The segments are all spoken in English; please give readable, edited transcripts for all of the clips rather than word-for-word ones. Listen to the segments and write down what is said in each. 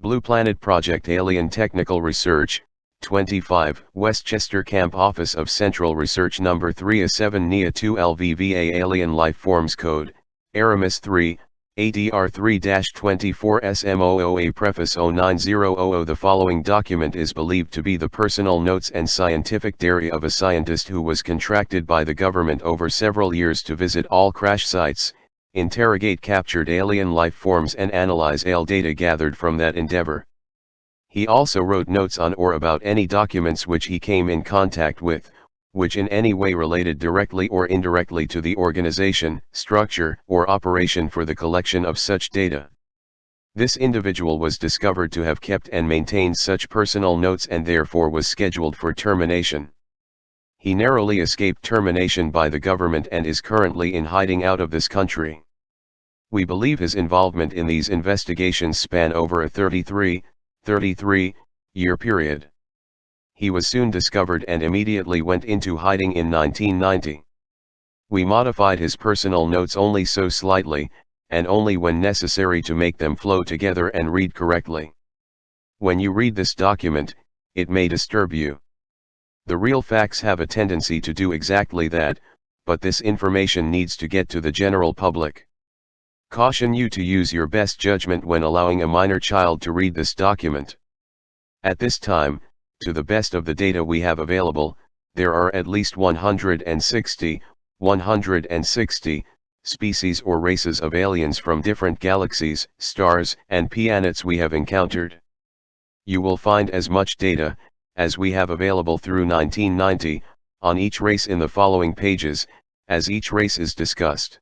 Blue Planet Project Alien Technical Research, 25, Westchester Camp Office of Central Research No. 3A7 NIA 2 LVVA Alien Life Forms Code, ARAMIS 3, ADR3-24SM OOA Preface 09000. The following document is believed to be the personal notes and scientific diary of a scientist who was contracted by the government over several years to visit all crash sites, interrogate captured alien life forms and analyze AL data gathered from that endeavor. He also wrote notes on or about any documents which he came in contact with, which in any way related directly or indirectly to the organization, structure, or operation for the collection of such data. This individual was discovered to have kept and maintained such personal notes and therefore was scheduled for termination. He narrowly escaped termination by the government and is currently in hiding out of this country. We believe his involvement in these investigations span over a 33-year period. He was soon discovered and immediately went into hiding in 1990. We modified his personal notes only so slightly, and only when necessary to make them flow together and read correctly. When you read this document, it may disturb you. The real facts have a tendency to do exactly that, but this information needs to get to the general public. Caution you to use your best judgment when allowing a minor child to read this document. At this time, to the best of the data we have available, there are at least 160 species or races of aliens from different galaxies, stars, and planets we have encountered. You will find as much data as we have available through 1990 on each race in the following pages, as each race is discussed.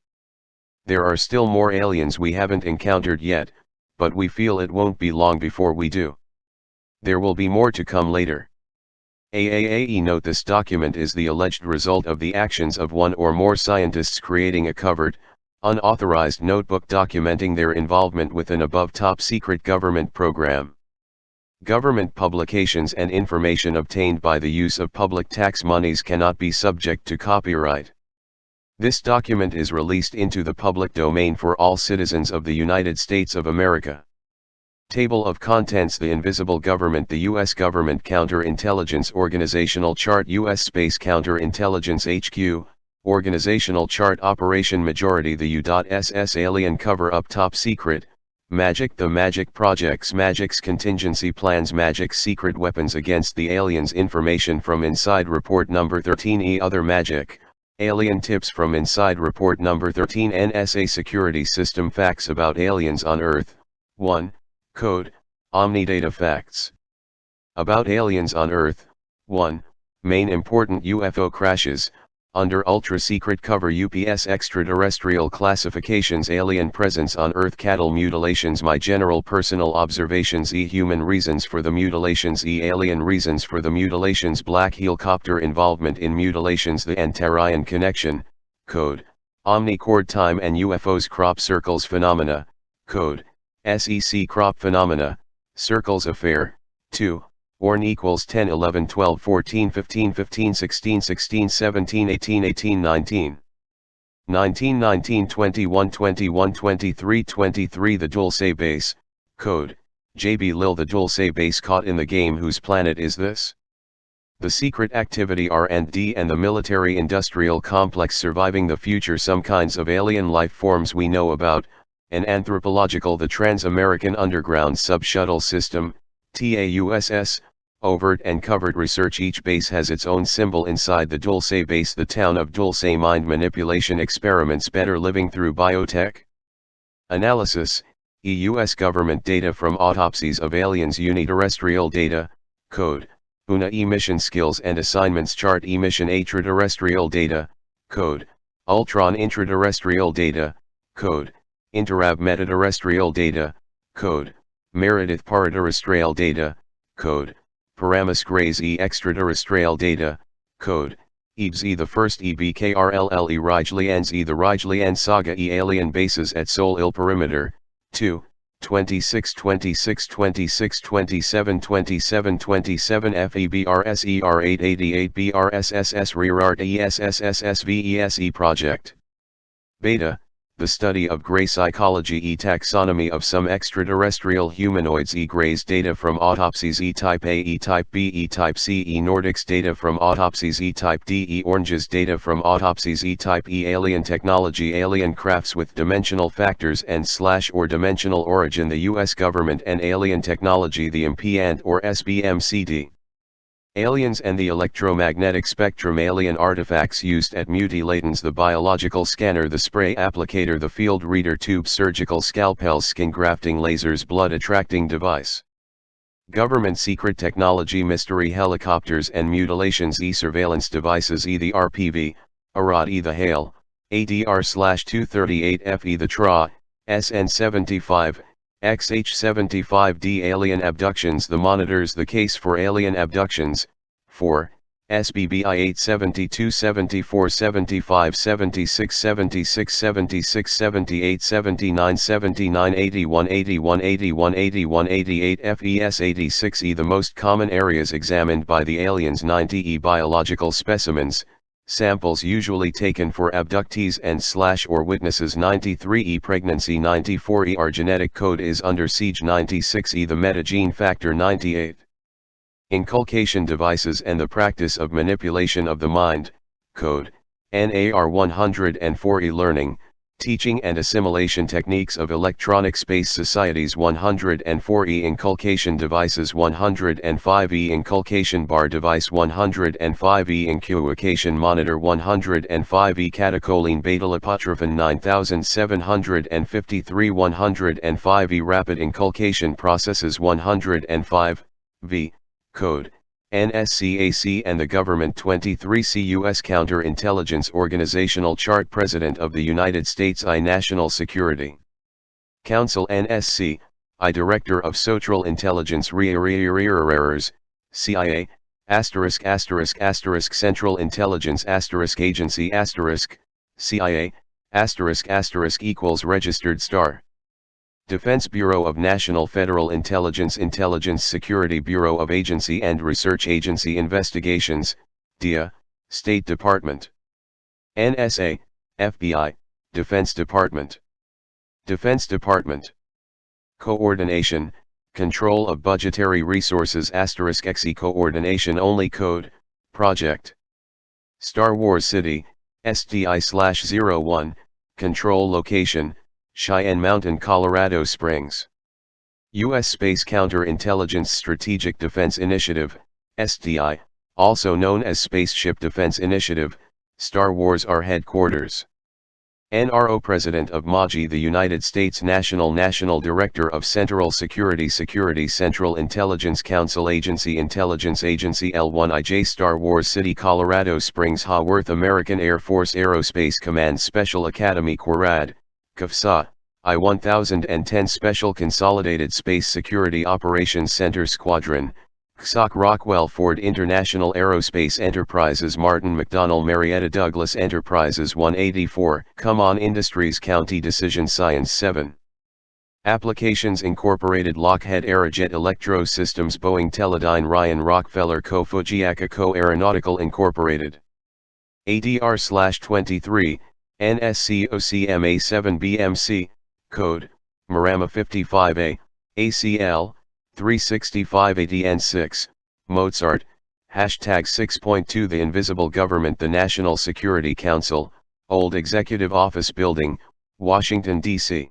There are still more aliens we haven't encountered yet, but we feel it won't be long before we do. There will be more to come later. AAAE note: this document is the alleged result of the actions of one or more scientists creating a covered, unauthorized notebook documenting their involvement with an above top secret government program. Government publications and information obtained by the use of public tax monies cannot be subject to copyright. This document is released into the public domain for all citizens of the United States of America. Table of Contents: The Invisible Government, the U.S. Government Counterintelligence Organizational Chart, U.S. Space Counterintelligence HQ, Organizational Chart, Operation Majority, the U.SS Alien Cover-Up, Top Secret, Magic, the Magic Projects, Magic's Contingency Plans, Magic's Secret Weapons Against the Aliens, Information from Inside Report No. 13E, Other Magic, Alien Tips from Inside Report No. 13, NSA Security System, Facts about Aliens on Earth, 1. Code, Omnidata Facts. About aliens on Earth, 1. Main important UFO crashes, under ultra-secret cover UPS extraterrestrial classifications, alien presence on Earth, cattle mutilations, my general personal observations, E human reasons for the mutilations, E alien reasons for the mutilations, black helicopter involvement in mutilations, the Antarian connection, code, omnichord time and UFOs, crop circles phenomena, code, SEC crop phenomena, circles affair, 2, Orn equals 10 11 12 14 15 15 16 16 17 18 18 19 19 19 21 21 23 23 The Dulce base, code, JB Lil. The Dulce base caught in the game. Whose planet is this? The secret activity R&D and the military-industrial complex surviving the future. Some kinds of alien life forms we know about, an anthropological. The Trans-American Underground Sub-Shuttle System, TAUSS, overt and covert research. Each base has its own symbol inside the Dulce base. The town of Dulce. Mind manipulation experiments. Better living through biotech analysis, U.S. government data from autopsies of aliens. Uniterrestrial data, code, UNA. Emission skills and assignments chart. Emission extraterrestrial data, code, Ultron. Intraterrestrial data, code, Interab. Metaterrestrial data, code, Meredith. Paraterrestrial data, code, Paramus. Grays. E extraterrestrial data, code, EBS. E the first EBKRLL. E Rijlians. E the Rijlian saga. E alien bases at Sol Il perimeter, 2, 26 26 26 27 27 27 FEBRSER 888 BRSSS Rearart ESSSSVESE project. Beta, the study of gray psychology taxonomy of some extraterrestrial humanoids grays data from autopsies E-type A E-type B E-type C Nordics data from autopsies E-type D oranges data from autopsies E-type alien technology alien crafts with dimensional factors and / or dimensional origin the US government and alien technology the MP and or SBMCD. Aliens and the electromagnetic spectrum alien artifacts used at mutilatins the biological scanner the spray applicator the field reader tube surgical scalpels skin grafting lasers blood attracting device. Government secret technology mystery helicopters and mutilations surveillance devices the RPV, ARAD the HALE, ADR3-24SM the TRA, SN75, XH75D alien abductions the monitors the case for alien abductions, 4, SBBI 872 74 75 76 76 76 78 79 79 81 81 81 81 88 FES 86 the most common areas examined by the aliens 90 biological specimens, samples usually taken for abductees and / or witnesses 93 pregnancy 94 our genetic code is under siege 96 the metagene factor 98. Inculcation devices and the practice of manipulation of the mind, code, NAR 104 learning, teaching and assimilation techniques of electronic space societies 104 inculcation devices 105 inculcation bar device 105 inculcation monitor 105 catecholine beta-lipotrophin 9753 105 rapid inculcation processes 105 v code NSCAC and the government 23C U.S. Counterintelligence Organizational Chart President of the United States National Security Council NSC, Director of Social Intelligence CIA, *** Central Intelligence **Agency CIA, *** equals registered star. Defense Bureau of National Federal Intelligence Intelligence Security Bureau of Agency and Research Agency Investigations, DIA, State Department. NSA, FBI, Defense Department. Defense Department. Coordination, Control of Budgetary Resources *XE Coordination Only Code, Project. Star Wars City, SDI/01, Control Location, Cheyenne Mountain, Colorado Springs. U.S. Space Counterintelligence Strategic Defense Initiative, SDI, also known as Spaceship Defense Initiative, Star Wars our headquarters. NRO President of MAGI the United States National Director of Central Security Central Intelligence Council Agency Intelligence Agency L1IJ Star Wars City Colorado Springs Haworth American Air Force Aerospace Command Special Academy QUARAD, CAFSA, I-1010 Special Consolidated Space Security Operations Center Squadron, XOC Rockwell Ford International Aerospace Enterprises Martin McDonnell Marietta Douglas Enterprises 184 Come On Industries County Decision Science 7 Applications Incorporated Lockheed Aerojet Electro Systems Boeing Teledyne Ryan Rockefeller Co Fujiaka Co Aeronautical Incorporated ADR/23 NSCOCMA7BMC Code, Marama 55A, ACL, 365ADN6, Mozart, Hashtag 6.2 The Invisible Government The National Security Council, Old Executive Office Building, Washington, D.C.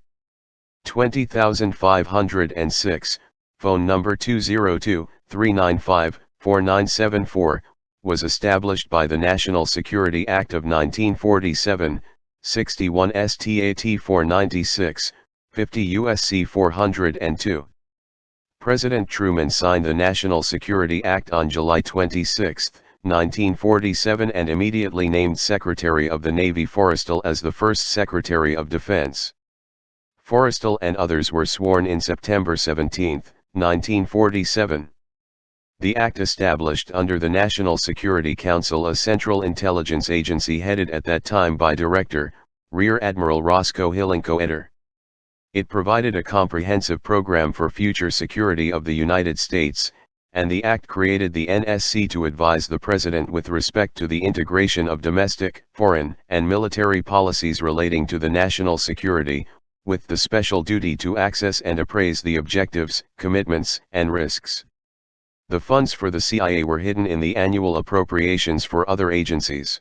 20506, phone number 202-395-4974, was established by the National Security Act of 1947, 61 Stat 496, 50 U.S.C. 402. President Truman signed the National Security Act on July 26, 1947 and immediately named Secretary of the Navy Forrestal as the first Secretary of Defense. Forrestal and others were sworn in September 17, 1947. The act established under the National Security Council a central intelligence agency headed at that time by Director, Rear Admiral Roscoe Hillenkoetter. Eder. It provided a comprehensive program for future security of the United States, and the act created the NSC to advise the President with respect to the integration of domestic, foreign, and military policies relating to the national security, with the special duty to access and appraise the objectives, commitments, and risks. The funds for the CIA were hidden in the annual appropriations for other agencies.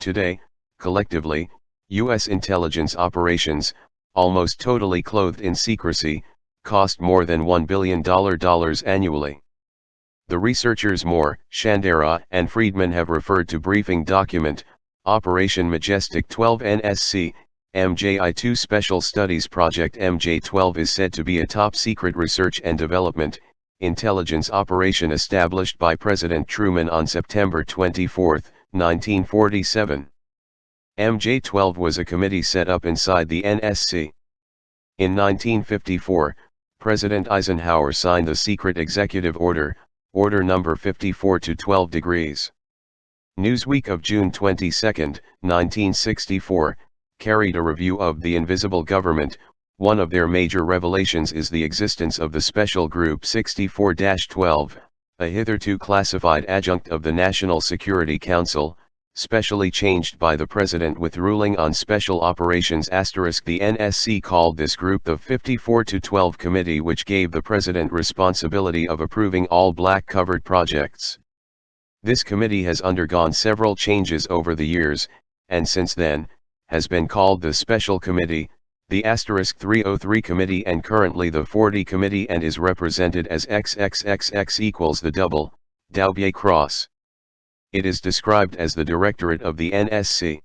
Today, collectively, U.S. intelligence operations, almost totally clothed in secrecy, cost more than $1 billion annually. The researchers Moore, Shandera, and Friedman have referred to briefing document, Operation Majestic 12 NSC, MJI-2 Special Studies Project. MJ-12 is said to be a top-secret research and development, intelligence operation established by President Truman on September 24, 1947. MJ-12 was a committee set up inside the NSC. In 1954, President Eisenhower signed the secret executive order, Order Number 54-12 degrees. Newsweek of June 22, 1964, carried a review of The Invisible Government. One of their major revelations is the existence of the Special Group 64-12, a hitherto classified adjunct of the National Security Council, specially changed by the President with ruling on special operations. The NSC called this group the 54-12 Committee, which gave the President responsibility of approving all black-covered projects. This committee has undergone several changes over the years, and since then, has been called the Special Committee, the *303 Committee, and currently the 40 Committee, and is represented as XXXX equals the double, Doubier cross. It is described as the Directorate of the NSC.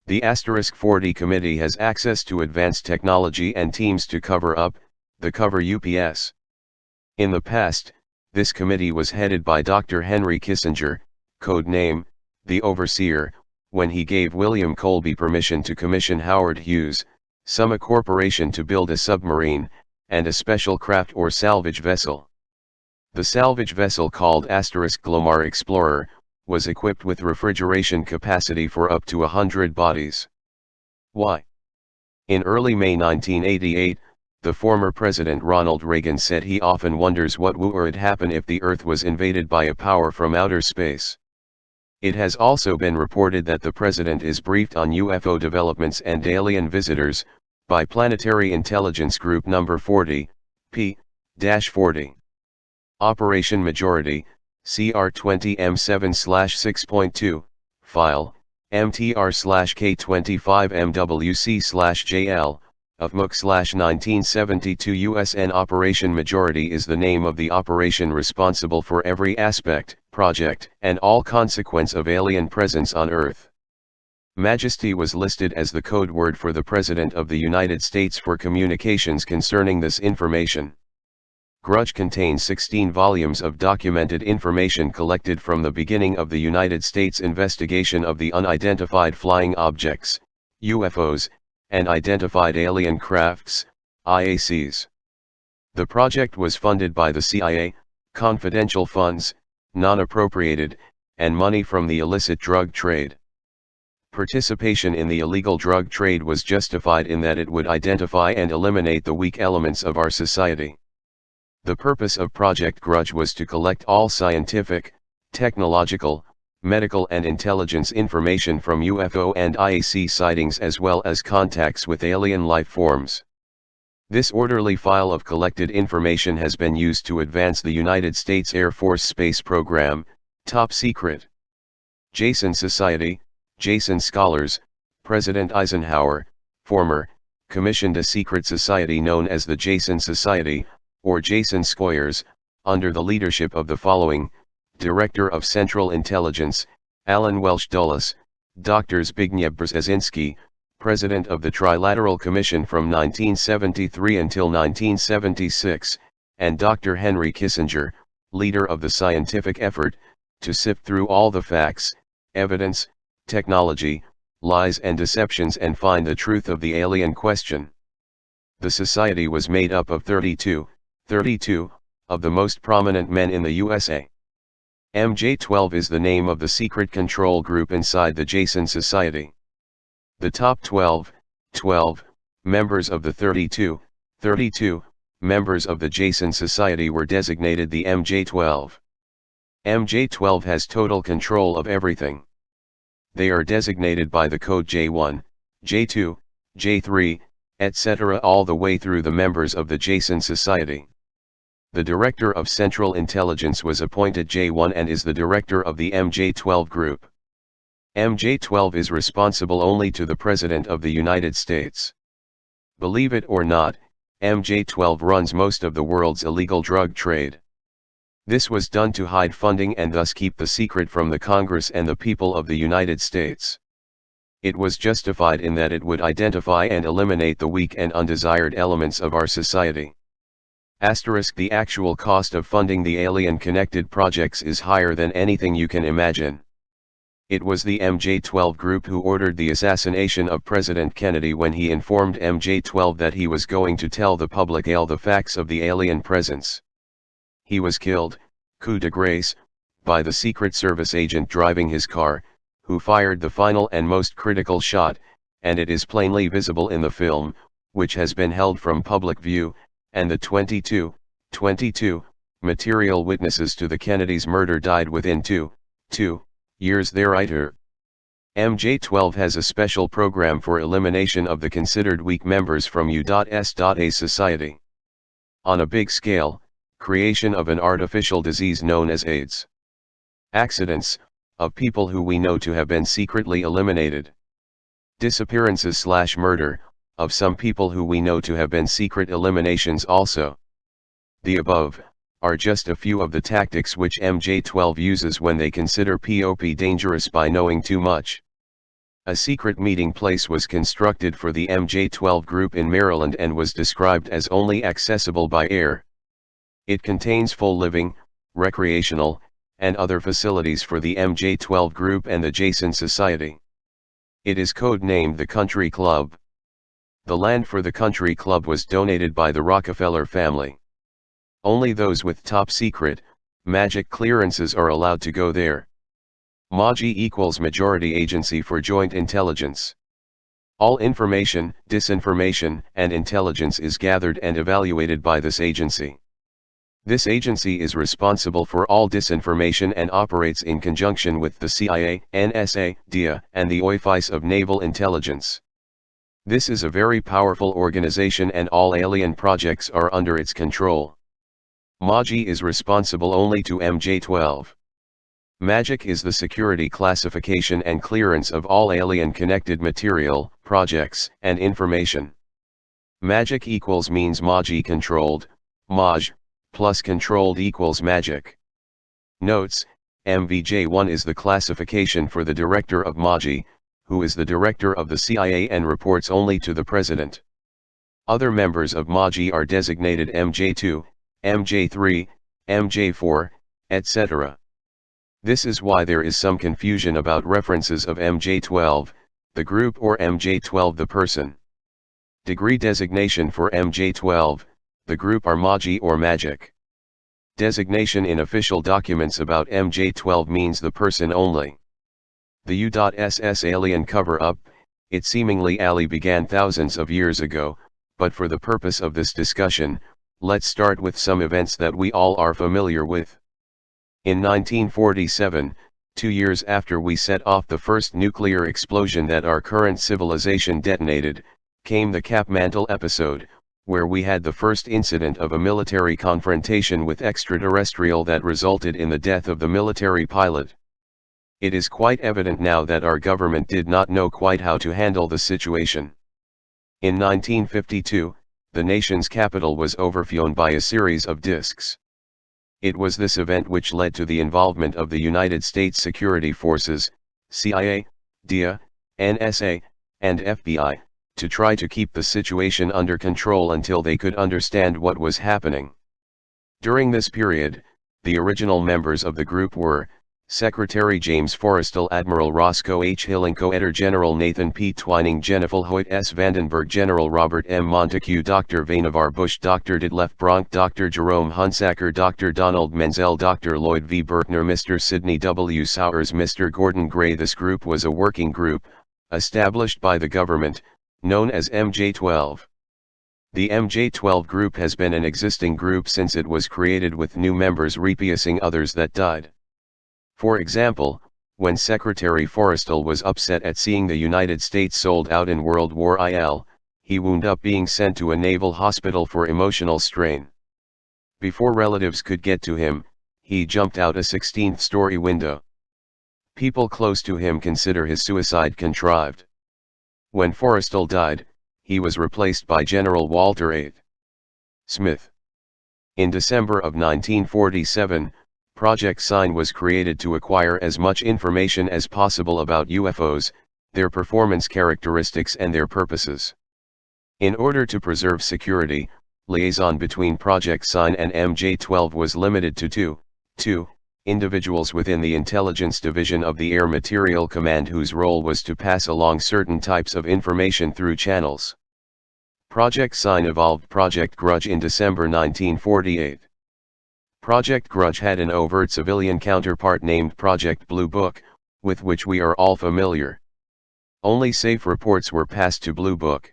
The *40 Committee has access to advanced technology and teams to cover up, the cover UPS. In the past, this committee was headed by Dr. Henry Kissinger, code name, the Overseer, when he gave William Colby permission to commission Howard Hughes, Summa Corporation, to build a submarine, and a special craft or salvage vessel. The salvage vessel, called *Glomar Explorer, was equipped with refrigeration capacity for up to 100 bodies. Why? In early May 1988, the former President Ronald Reagan said he often wonders what would happen if the Earth was invaded by a power from outer space. It has also been reported that the President is briefed on UFO developments and alien visitors, by Planetary Intelligence Group No. 40, P-40. Operation Majority, CR20M7/6.2, file, MTR/K25MWC/JL, of MUC/1972. USN Operation Majority is the name of the operation responsible for every aspect, project, and all consequence of alien presence on Earth. Majesty was listed as the code word for the President of the United States for communications concerning this information. Grudge contains 16 volumes of documented information collected from the beginning of the United States investigation of the unidentified flying objects, UFOs, and identified alien crafts, IACs. The project was funded by the CIA, confidential funds, non-appropriated, and money from the illicit drug trade. Participation in the illegal drug trade was justified in that it would identify and eliminate the weak elements of our society. The purpose of Project Grudge was to collect all scientific, technological, medical and intelligence information from UFO and IAC sightings, as well as contacts with alien life forms. This orderly file of collected information has been used to advance the United States Air Force space program, top secret. Jason Society, Jason Scholars, President Eisenhower, former, commissioned a secret society known as the Jason Society, or Jason Squires, under the leadership of the following: Director of Central Intelligence, Alan Welsh Dulles, Dr. Zbigniew Brzezinski, President of the Trilateral Commission from 1973 until 1976, and Dr. Henry Kissinger, leader of the scientific effort, to sift through all the facts, evidence, technology, lies and deceptions and find the truth of the alien question. The society was made up of 32 of the most prominent men in the USA. MJ-12 is the name of the secret control group inside the Jason Society. The top 12 members of the 32 members of the Jason Society were designated the MJ-12. MJ-12 has total control of everything. They are designated by the code J1, J2, J3, etc. all the way through the members of the Jason Society. The Director of Central Intelligence was appointed J1 and is the director of the MJ-12 group. MJ-12 is responsible only to the President of the United States. Believe it or not, MJ-12 runs most of the world's illegal drug trade. This was done to hide funding and thus keep the secret from the Congress and the people of the United States. It was justified in that it would identify and eliminate the weak and undesired elements of our society. The actual cost of funding the alien-connected projects is higher than anything you can imagine. It was the MJ-12 group who ordered the assassination of President Kennedy when he informed MJ-12 that he was going to tell the public all the facts of the alien presence. He was killed, coup de grace, by the Secret Service agent driving his car, who fired the final and most critical shot, and it is plainly visible in the film, which has been held from public view, and the 22 material witnesses to the Kennedy's murder died within two years thereafter. MJ-12 has a special program for elimination of the considered weak members from U.S.A society. On a big scale, creation of an artificial disease known as AIDS. Accidents, of people who we know to have been secretly eliminated. Disappearances/murder, of some people who we know to have been secret eliminations also. The above are just a few of the tactics which MJ-12 uses when they consider POP dangerous by knowing too much. A secret meeting place was constructed for the MJ-12 group in Maryland and was described as only accessible by air. It contains full living, recreational, and other facilities for the MJ-12 group and the Jason Society. It is code-named the Country Club. The land for the Country Club was donated by the Rockefeller family. Only those with top-secret, magic clearances are allowed to go there. MAJI equals Majority Agency for Joint Intelligence. All information, disinformation, and intelligence is gathered and evaluated by this agency. This agency is responsible for all disinformation and operates in conjunction with the CIA, NSA, DIA, and the Office of Naval Intelligence. This is a very powerful organization and all alien projects are under its control. MAJI is responsible only to MJ-12. MAGIC is the security classification and clearance of all alien-connected material, projects, and information. MAGIC equals means MAJI controlled, MAJ, plus controlled equals MAGIC. Notes, MVJ-1 is the classification for the director of MAJI, who is the director of the CIA and reports only to the president. Other members of MAJI are designated MJ-2, MJ-3, MJ-4, etc. This is why there is some confusion about references of MJ-12, the group or MJ-12 the person. Degree designation for MJ-12, the group are MAJI or MAGIC. Designation in official documents about MJ-12 means the person only. The U.SS alien cover-up, it seemingly began thousands of years ago, but for the purpose of this discussion, let's start with some events that we all are familiar with. In 1947, 2 years after we set off the first nuclear explosion that our current civilization detonated, came the Cap Mantle episode, where we had the first incident of a military confrontation with extraterrestrial that resulted in the death of the military pilot. It is quite evident now that our government did not know quite how to handle the situation. In 1952, the nation's capital was overflown by a series of discs. It was this event which led to the involvement of the United States Security Forces, CIA, DIA, NSA, and FBI, to try to keep the situation under control until they could understand what was happening. During this period, the original members of the group were Secretary James Forrestal, Admiral Roscoe H. Hilling, Co-Editor General Nathan P. Twining, Jennifer Hoyt S. Vandenberg, General Robert M. Montague, Dr. Vannevar Bush, Dr. Ditlev Bronk, Dr. Jerome Hunsaker, Dr. Donald Menzel, Dr. Lloyd V. Berkner, Mr. Sidney W. Sowers, Mr. Gordon Gray. This group was a working group, established by the government, known as MJ-12. The MJ12 group has been an existing group since it was created, with new members replacing others that died. For example, when Secretary Forrestal was upset at seeing the United States sold out in World War I, he wound up being sent to a naval hospital for emotional strain. Before relatives could get to him, he jumped out a 16th-story window. People close to him consider his suicide contrived. When Forrestal died, he was replaced by General Walter A. Smith. In December of 1947, Project Sign was created to acquire as much information as possible about UFOs, their performance characteristics and their purposes. In order to preserve security, liaison between Project Sign and MJ12 was limited to two individuals within the Intelligence Division of the Air Materiel Command, whose role was to pass along certain types of information through channels. Project Sign evolved Project Grudge in December 1948. Project Grudge had an overt civilian counterpart named Project Blue Book, with which we are all familiar. Only safe reports were passed to Blue Book.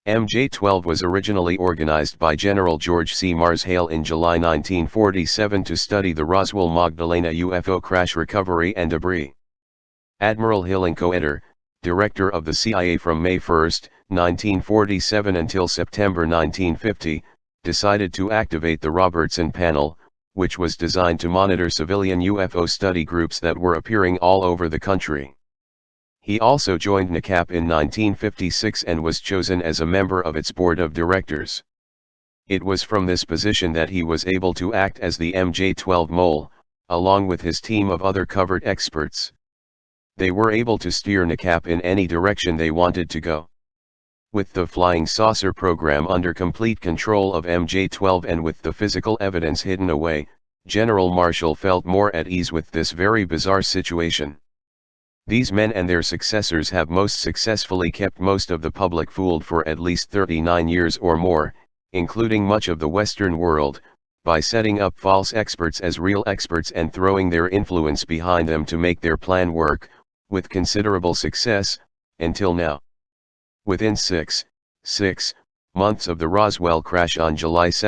MJ12 was originally organized by General George C. Mars Hale in July 1947 to study the Roswell-Magdalena UFO crash recovery and debris. Admiral Hill and co-editor, director of the CIA from May 1, 1947 until September 1950, decided to activate the Robertson Panel, which was designed to monitor civilian UFO study groups that were appearing all over the country. He also joined NACAP in 1956 and was chosen as a member of its board of directors. It was from this position that he was able to act as the MJ12 mole, along with his team of other covert experts. They were able to steer NACAP in any direction they wanted to go. With the flying saucer program under complete control of MJ12 and with the physical evidence hidden away, General Marshall felt more at ease with this very bizarre situation. These men and their successors have most successfully kept most of the public fooled for at least 39 years or more, including much of the Western world, by setting up false experts as real experts and throwing their influence behind them to make their plan work, with considerable success, until now. Within six months of the Roswell crash on July 2,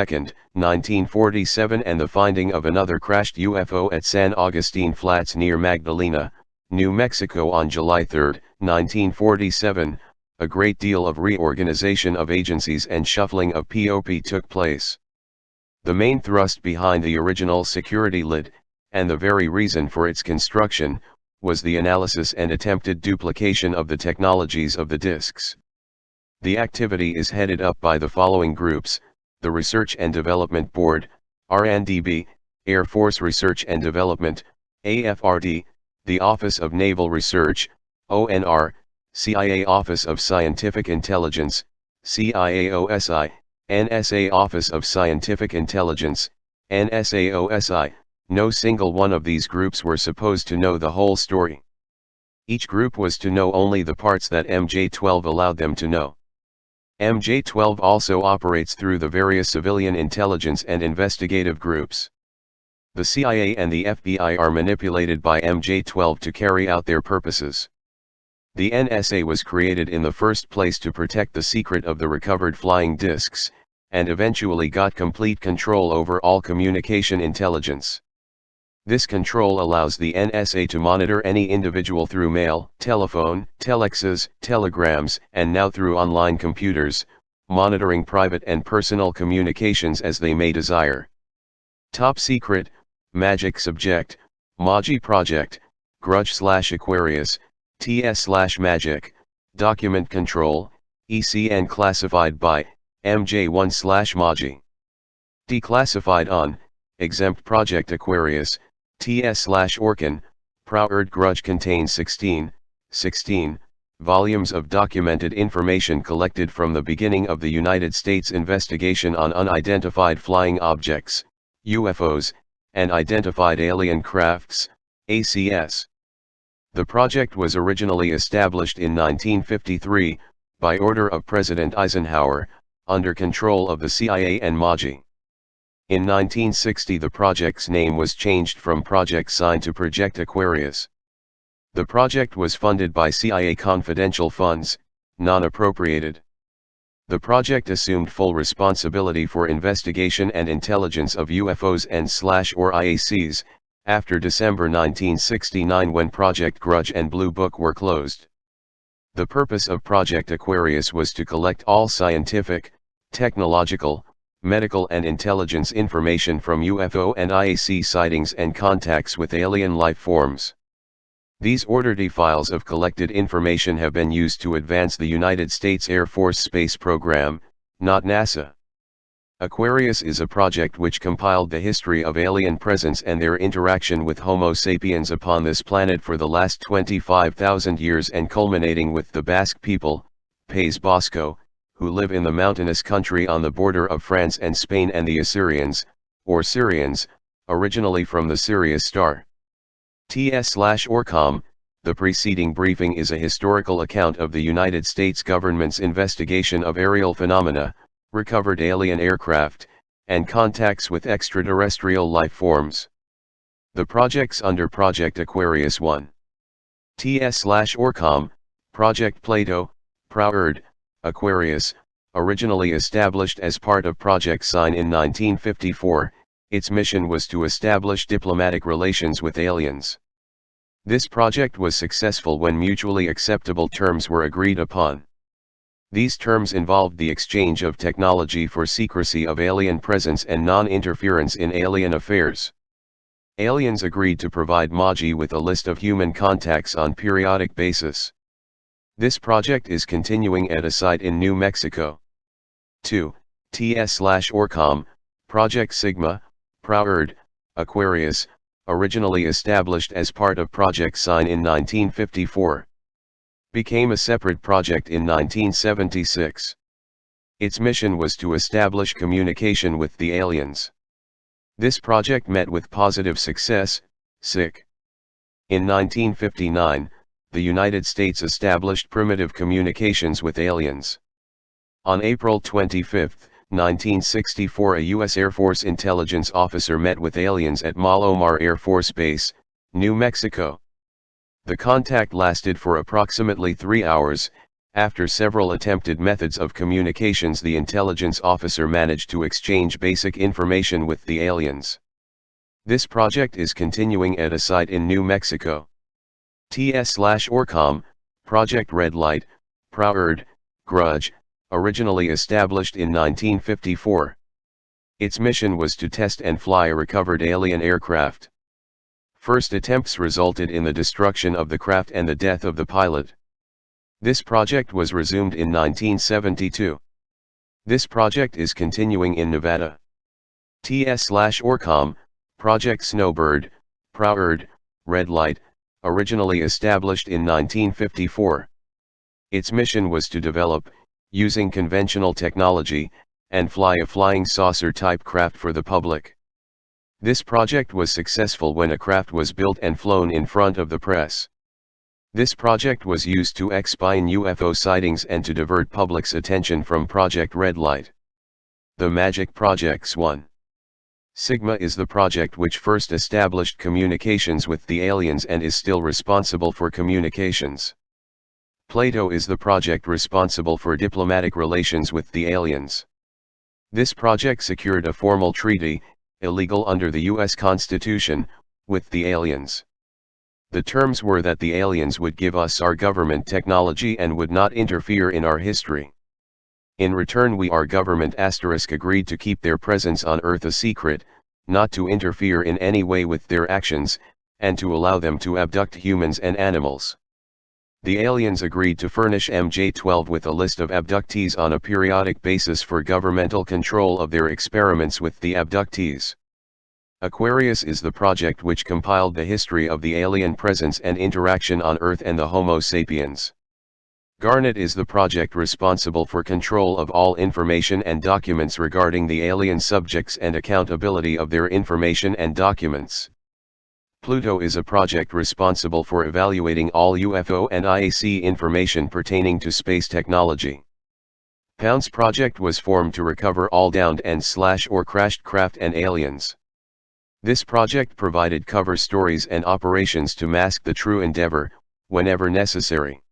1947 and the finding of another crashed UFO at San Agustin Flats near Magdalena, New Mexico on July 3, 1947, a great deal of reorganization of agencies and shuffling of POP took place. The main thrust behind the original security lid, and the very reason for its construction, was the analysis and attempted duplication of the technologies of the disks. The activity is headed up by the following groups: the Research and Development Board, RNDB, Air Force Research and Development, AFRD, the Office of Naval Research, ONR, CIA Office of Scientific Intelligence, CIAOSI, NSA Office of Scientific Intelligence, NSAOSI. No single one of these groups were supposed to know the whole story. Each group was to know only the parts that MJ12 allowed them to know. MJ12 also operates through the various civilian intelligence and investigative groups. The CIA and the FBI are manipulated by MJ12 to carry out their purposes. The NSA was created in the first place to protect the secret of the recovered flying discs, and eventually got complete control over all communication intelligence. This control allows the NSA to monitor any individual through mail, telephone, telexes, telegrams, and now through online computers, monitoring private and personal communications as they may desire. Top Secret, Magic Subject, Maji Project, Grudge/Aquarius, TS/Magic, Document Control, ECN classified by, MJ1/Maji. Declassified on, Exempt Project Aquarius, TS/Orkan, Proerd Grudge contains 16 volumes of documented information collected from the beginning of the United States investigation on unidentified flying objects, UFOs, and identified alien crafts, ACS. The project was originally established in 1953, by order of President Eisenhower, under control of the CIA and Maji. In 1960 the project's name was changed from Project Sign to Project Aquarius. The project was funded by CIA confidential funds, non-appropriated. The project assumed full responsibility for investigation and intelligence of UFOs and/or IACs, after December 1969 when Project Grudge and Blue Book were closed. The purpose of Project Aquarius was to collect all scientific, technological, medical and intelligence information from UFO and IAC sightings and contacts with alien life forms. These orderly files of collected information have been used to advance the United States Air Force space program, not NASA. Aquarius is a project which compiled the history of alien presence and their interaction with Homo sapiens upon this planet for the last 25,000 years and culminating with the Basque people, País Basco, who live in the mountainous country on the border of France and Spain, and the Assyrians, or Syrians, originally from the Sirius star. TS/ORCOM, the preceding briefing is a historical account of the United States government's investigation of aerial phenomena, recovered alien aircraft, and contacts with extraterrestrial life forms. The projects under Project Aquarius 1. TS/ORCOM, Project Plato, PROURD, Aquarius, originally established as part of Project Sign in 1954, its mission was to establish diplomatic relations with aliens. This project was successful when mutually acceptable terms were agreed upon. These terms involved the exchange of technology for secrecy of alien presence and non-interference in alien affairs. Aliens agreed to provide MAGI with a list of human contacts on periodic basis. This project is continuing at a site in New Mexico. 2. TS/ORCOM, Project Sigma, PROURD, Aquarius, originally established as part of Project Sign in 1954. Became a separate project in 1976. Its mission was to establish communication with the aliens. This project met with positive success. In 1959, the United States established primitive communications with aliens. On April 25, 1964, a U.S. Air Force intelligence officer met with aliens at Malomar Air Force Base, New Mexico. The contact lasted for approximately 3 hours. After several attempted methods of communications, the intelligence officer managed to exchange basic information with the aliens. This project is continuing at a site in New Mexico. TS/ORCOM, Project Red Light, PROURD, Grudge, originally established in 1954. Its mission was to test and fly a recovered alien aircraft. First attempts resulted in the destruction of the craft and the death of the pilot. This project was resumed in 1972. This project is continuing in Nevada. TS/ORCOM, Project Snowbird, PROURD, Red Light, originally established in 1954. Its mission was to develop, using conventional technology, and fly a flying saucer-type craft for the public. This project was successful when a craft was built and flown in front of the press. This project was used to explain UFO sightings and to divert public's attention from Project Red Light. The Magic Projects 1. Sigma is the project which first established communications with the aliens and is still responsible for communications. Plato is the project responsible for diplomatic relations with the aliens. This project secured a formal treaty, illegal under the U.S. Constitution, with the aliens. The terms were that the aliens would give us our government technology and would not interfere in our history. In return, we, our government *, agreed to keep their presence on Earth a secret, not to interfere in any way with their actions, and to allow them to abduct humans and animals. The aliens agreed to furnish MJ-12 with a list of abductees on a periodic basis for governmental control of their experiments with the abductees. Aquarius is the project which compiled the history of the alien presence and interaction on Earth and the Homo sapiens. Garnet is the project responsible for control of all information and documents regarding the alien subjects and accountability of their information and documents. Pluto is a project responsible for evaluating all UFO and IAC information pertaining to space technology. Pounce project was formed to recover all downed and/or crashed craft and aliens. This project provided cover stories and operations to mask the true endeavor, whenever necessary.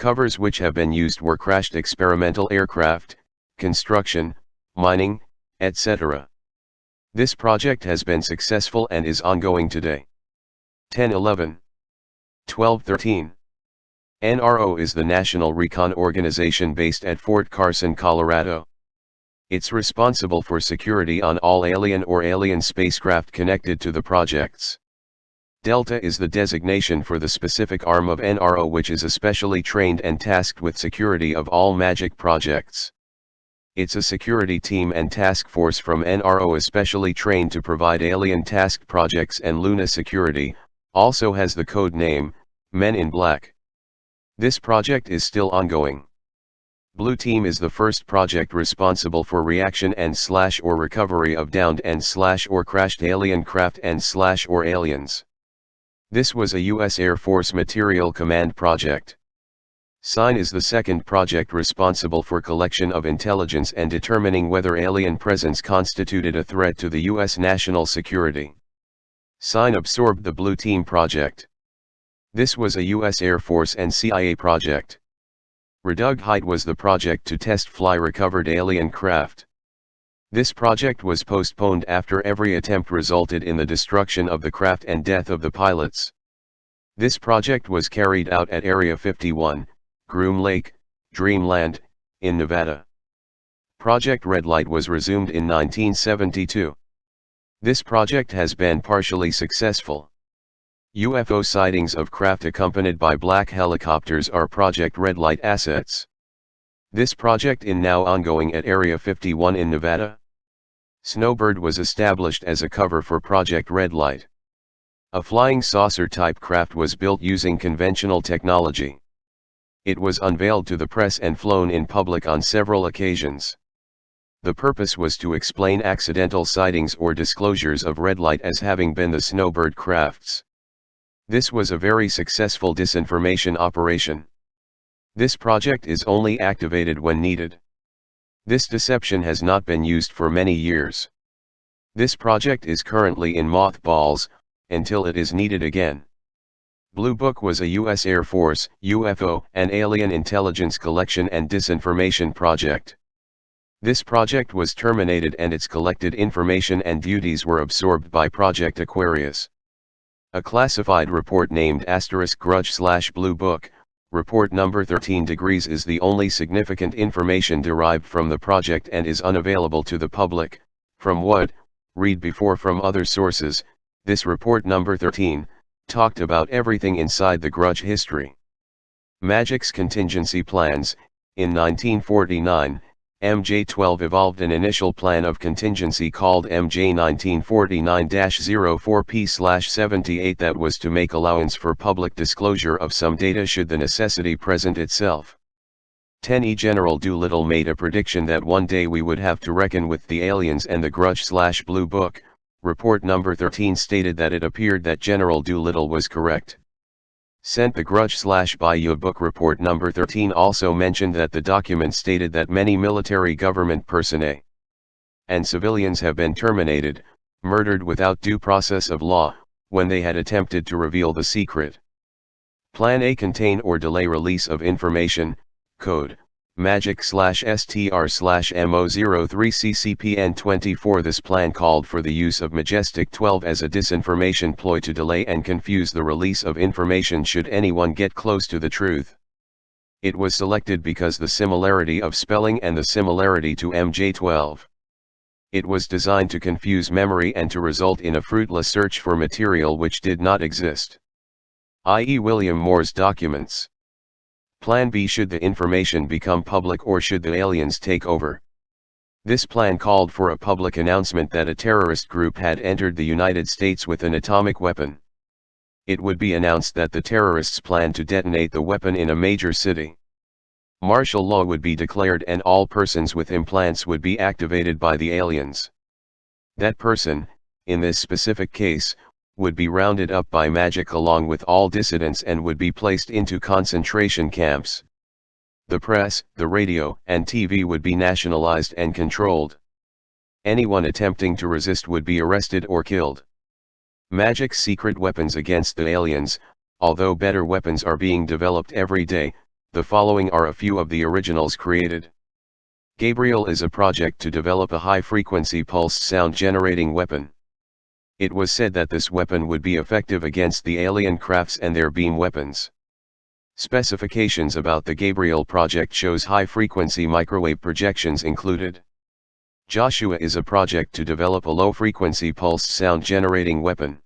Covers which have been used were crashed experimental aircraft, construction, mining, etc. This project has been successful and is ongoing today. 10-11. 12-13. NRO is the National Recon Organization based at Fort Carson, Colorado. It's responsible for security on all alien or alien spacecraft connected to the projects. Delta is the designation for the specific arm of NRO which is especially trained and tasked with security of all MAGIC projects. It's a security team and task force from NRO especially trained to provide alien task projects, and Luna Security also has the code name, Men in Black. This project is still ongoing. Blue Team is the first project responsible for reaction and/or recovery of downed and/or crashed alien craft and/or aliens. This was a U.S. Air Force Material Command project. SIGN is the second project responsible for collection of intelligence and determining whether alien presence constituted a threat to the U.S. national security. SIGN absorbed the Blue Team project. This was a U.S. Air Force and CIA project. Redug-Height was the project to test fly recovered alien craft. This project was postponed after every attempt resulted in the destruction of the craft and death of the pilots. This project was carried out at Area 51, Groom Lake, Dreamland, in Nevada. Project Red Light was resumed in 1972. This project has been partially successful. UFO sightings of craft accompanied by black helicopters are Project Red Light assets. This project is now ongoing at Area 51 in Nevada. Snowbird was established as a cover for Project Red Light. A flying saucer-type craft was built using conventional technology. It was unveiled to the press and flown in public on several occasions. The purpose was to explain accidental sightings or disclosures of red light as having been the Snowbird crafts. This was a very successful disinformation operation. This project is only activated when needed. This deception has not been used for many years. This project is currently in mothballs, until it is needed again. Blue Book was a U.S. Air Force, UFO, and alien intelligence collection and disinformation project. This project was terminated and its collected information and duties were absorbed by Project Aquarius. A classified report named *Grudge/Blue Book, report number 13 degrees is the only significant information derived from the project and is unavailable to the public. From what, read before from other sources, this report number 13, talked about everything inside the Grudge history. MAGIC's contingency plans. In 1949, MJ-12 evolved an initial plan of contingency called MJ 1949-04P/78 that was to make allowance for public disclosure of some data should the necessity present itself. 10E General Doolittle made a prediction that one day we would have to reckon with the aliens and the Grudge/Blue Book. Report number 13 stated that it appeared that General Doolittle was correct. Sent the Grudge/Blue Book. Report number 13 also mentioned that the document stated that many military government personnel and civilians have been terminated, murdered without due process of law, when they had attempted to reveal the secret. Plan A: contain or delay release of information, code, MAGIC/STR/MO03CCPN24. This plan called for the use of Majestic 12 as a disinformation ploy to delay and confuse the release of information should anyone get close to the truth. It was selected because the similarity of spelling and the similarity to MJ-12. It was designed to confuse memory and to result in a fruitless search for material which did not exist, i.e. William Moore's documents. Plan B: should the information become public or should the aliens take over? This plan called for a public announcement that a terrorist group had entered the United States with an atomic weapon. It would be announced that the terrorists planned to detonate the weapon in a major city. Martial law would be declared and all persons with implants would be activated by the aliens. That person, in this specific case, would be rounded up by MAGIC along with all dissidents and would be placed into concentration camps. The press, the radio, and TV would be nationalized and controlled. Anyone attempting to resist would be arrested or killed. MAGIC's secret weapons against the aliens, although better weapons are being developed every day, The following are a few of the originals created. Gabriel is a project to develop a high-frequency pulse sound-generating weapon. It was said that this weapon would be effective against the alien crafts and their beam weapons. Specifications about the Gabriel project shows high-frequency microwave projections included. Joshua is a project to develop a low-frequency pulsed sound-generating weapon.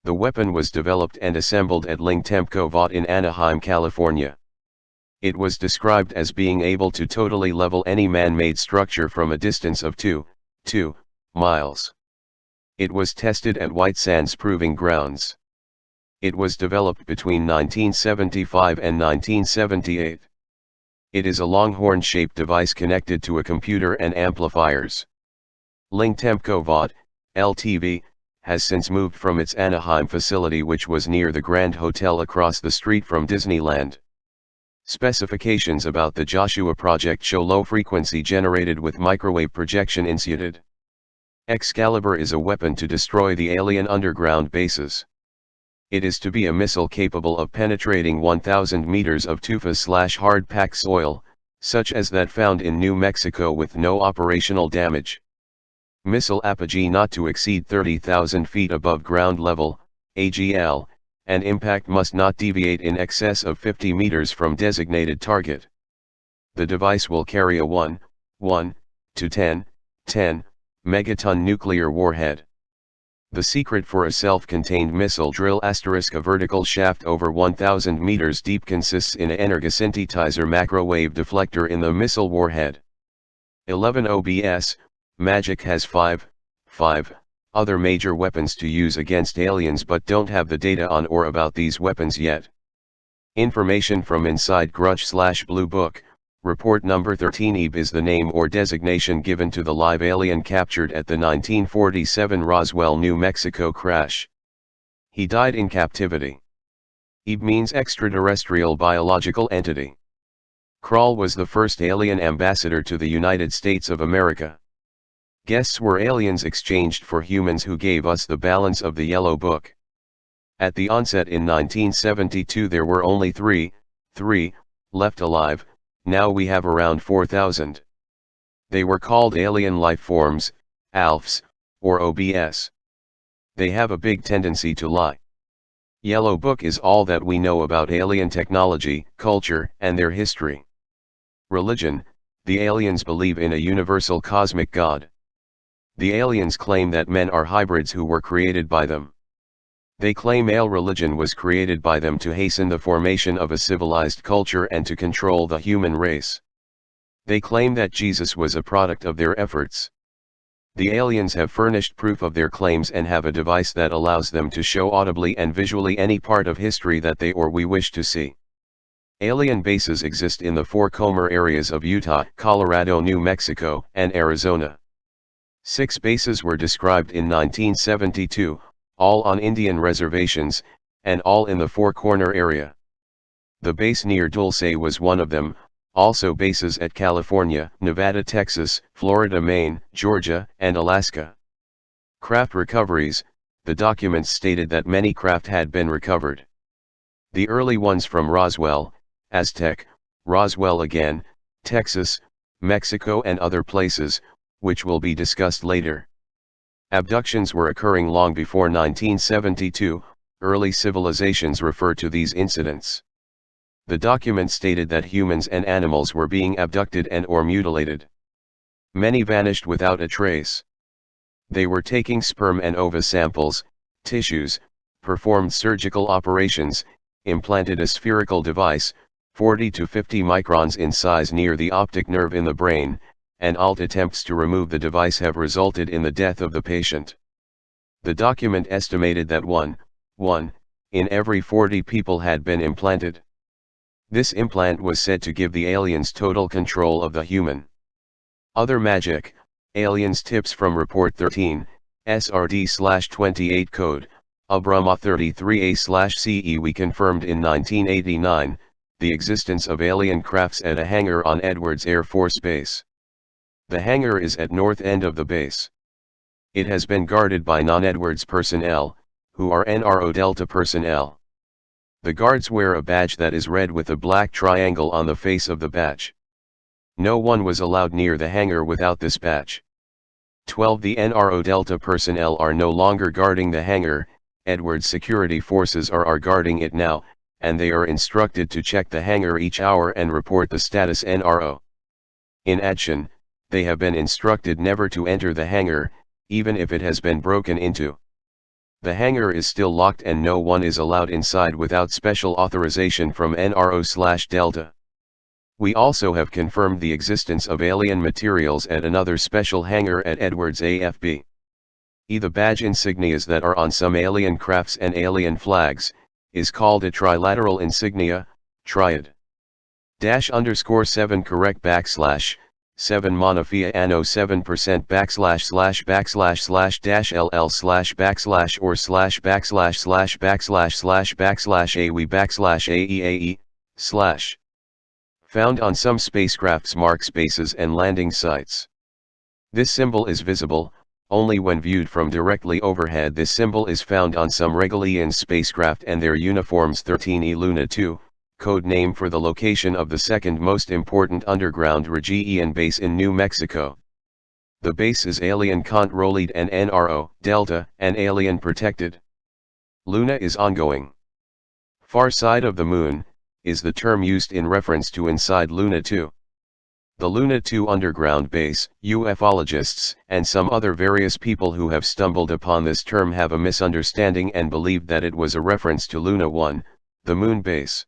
The weapon was developed and assembled at Ling Temco Vought in Anaheim, California. It was described as being able to totally level any man-made structure from a distance of 2 miles. It was tested at White Sands Proving Grounds. It was developed between 1975 and 1978. It is a longhorn-shaped device connected to a computer and amplifiers. Ling Temco Vought, LTV, has since moved from its Anaheim facility, which was near the Grand Hotel across the street from Disneyland. Specifications about the Joshua project show low frequency generated with microwave projection inserted. Excalibur is a weapon to destroy the alien underground bases. It is to be a missile capable of penetrating 1,000 meters of tufa/hard pack soil, such as that found in New Mexico, with no operational damage. Missile apogee not to exceed 30,000 feet above ground level, AGL, and impact must not deviate in excess of 50 meters from designated target. The device will carry a 1 to 10 megaton nuclear warhead. The secret for a self-contained missile drill ** a vertical shaft over 1,000 meters deep consists in an energosynthetizer microwave deflector in the missile warhead. 11 OBS, Magic has 5 other major weapons to use against aliens, but don't have the data on or about these weapons yet. Information from inside Grudge/Blue Book, Report Number 13. EB is the name or designation given to the live alien captured at the 1947 Roswell, New Mexico crash. He died in captivity. EB means extraterrestrial biological entity. Kral was the first alien ambassador to the United States of America. Guests were aliens exchanged for humans who gave us the balance of the Yellow Book. At the onset in 1972 there were only three left alive. Now we have around 4,000. They were called alien life forms, ALFs, or OBS. They have a big tendency to lie. Yellow Book is all that we know about alien technology, culture, and their history. Religion: the aliens believe in a universal cosmic God. The aliens claim that men are hybrids who were created by them. They claim male religion was created by them to hasten the formation of a civilized culture and to control the human race. They claim that Jesus was a product of their efforts. The aliens have furnished proof of their claims and have a device that allows them to show audibly and visually any part of history that they or we wish to see. Alien bases exist in the four Comer areas of Utah, Colorado, New Mexico, and Arizona. 6 bases were described in 1972, all on Indian reservations, and all in the Four Corner area. The base near Dulce was one of them, also bases at California, Nevada, Texas, Florida, Maine, Georgia, and Alaska. Craft recoveries: the documents stated that many craft had been recovered. The early ones from Roswell, Aztec, Roswell again, Texas, Mexico and other places, which will be discussed later. Abductions were occurring long before 1972, early civilizations refer to these incidents. The document stated that humans and animals were being abducted and or mutilated. Many vanished without a trace. They were taking sperm and ova samples, tissues, performed surgical operations, implanted a spherical device, 40 to 50 microns in size near the optic nerve in the brain, and all attempts to remove the device have resulted in the death of the patient. The document estimated that one in every 40 people had been implanted. This implant was said to give the aliens total control of the human. Other magic: aliens tips from Report 13, SRD/28 code, Abrama 33A/CE. We confirmed in 1989, the existence of alien crafts at a hangar on Edwards Air Force Base. The hangar is at north end of the base. It has been guarded by non-Edwards personnel, who are NRO Delta personnel. The guards wear a badge that is red with a black triangle on the face of the badge. No one was allowed near the hangar without this badge. 12. The NRO Delta personnel are no longer guarding the hangar, Edwards security forces are guarding it now, and they are instructed to check the hangar each hour and report the status NRO. In addition, they have been instructed never to enter the hangar, even if it has been broken into. The hangar is still locked and no one is allowed inside without special authorization from NRO/Delta. We also have confirmed the existence of alien materials at another special hangar at Edwards AFB. The badge insignias that are on some alien crafts and alien flags, is called a trilateral insignia, triad. _7 correct / 7 monofia anno 7% // dash LL / or // AWE / found on some spacecraft's mark spaces and landing sites. This symbol is visible only when viewed from directly overhead. This symbol is found on some Regalian spacecraft and their uniforms. 13E Luna 2, code name for the location of the second most important underground Regian base in New Mexico. The base is alien controlled and NRO, Delta, and alien protected. Luna is ongoing. Far side of the moon, is the term used in reference to inside Luna 2. The Luna 2 underground base, ufologists, and some other various people who have stumbled upon this term have a misunderstanding and believed that it was a reference to Luna 1, the moon base.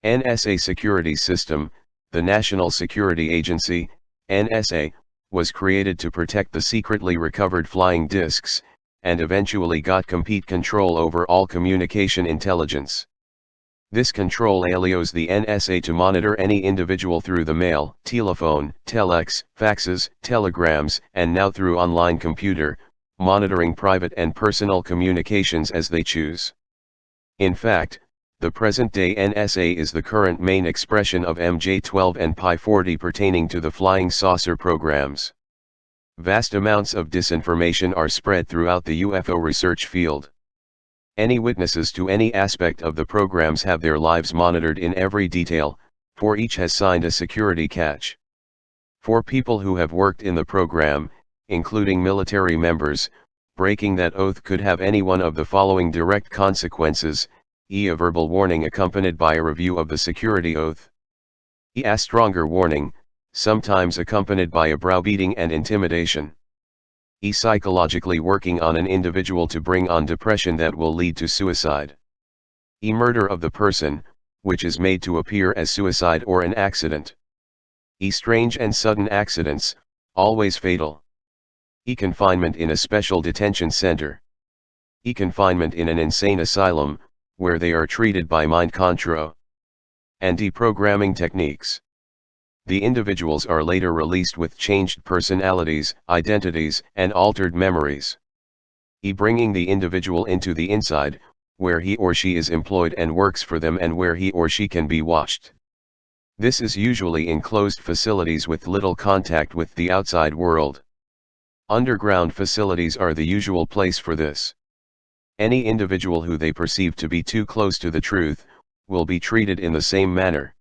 NSA Security System, the National Security Agency, NSA, was created to protect the secretly recovered flying discs, and eventually got complete control over all communication intelligence. This control allows the NSA to monitor any individual through the mail, telephone, telex, faxes, telegrams, and now through online computer, monitoring private and personal communications as they choose. In fact, the present-day NSA is the current main expression of MJ-12 and Pi-40 pertaining to the flying saucer programs. Vast amounts of disinformation are spread throughout the UFO research field. Any witnesses to any aspect of the programs have their lives monitored in every detail, for each has signed a security catch. For people who have worked in the program, including military members, breaking that oath could have any one of the following direct consequences: a verbal warning accompanied by a review of the security oath. A stronger warning, sometimes accompanied by a browbeating and intimidation. Psychologically working on an individual to bring on depression that will lead to suicide. Murder of the person, which is made to appear as suicide or an accident. Strange and sudden accidents, always fatal. Confinement in a special detention center. Confinement in an insane asylum, where they are treated by mind control and deprogramming techniques. The individuals are later released with changed personalities, identities, and altered memories. Bringing the individual into the inside, where he or she is employed and works for them and where he or she can be watched. This is usually in closed facilities with little contact with the outside world. Underground facilities are the usual place for this. Any individual who they perceive to be too close to the truth, will be treated in the same manner.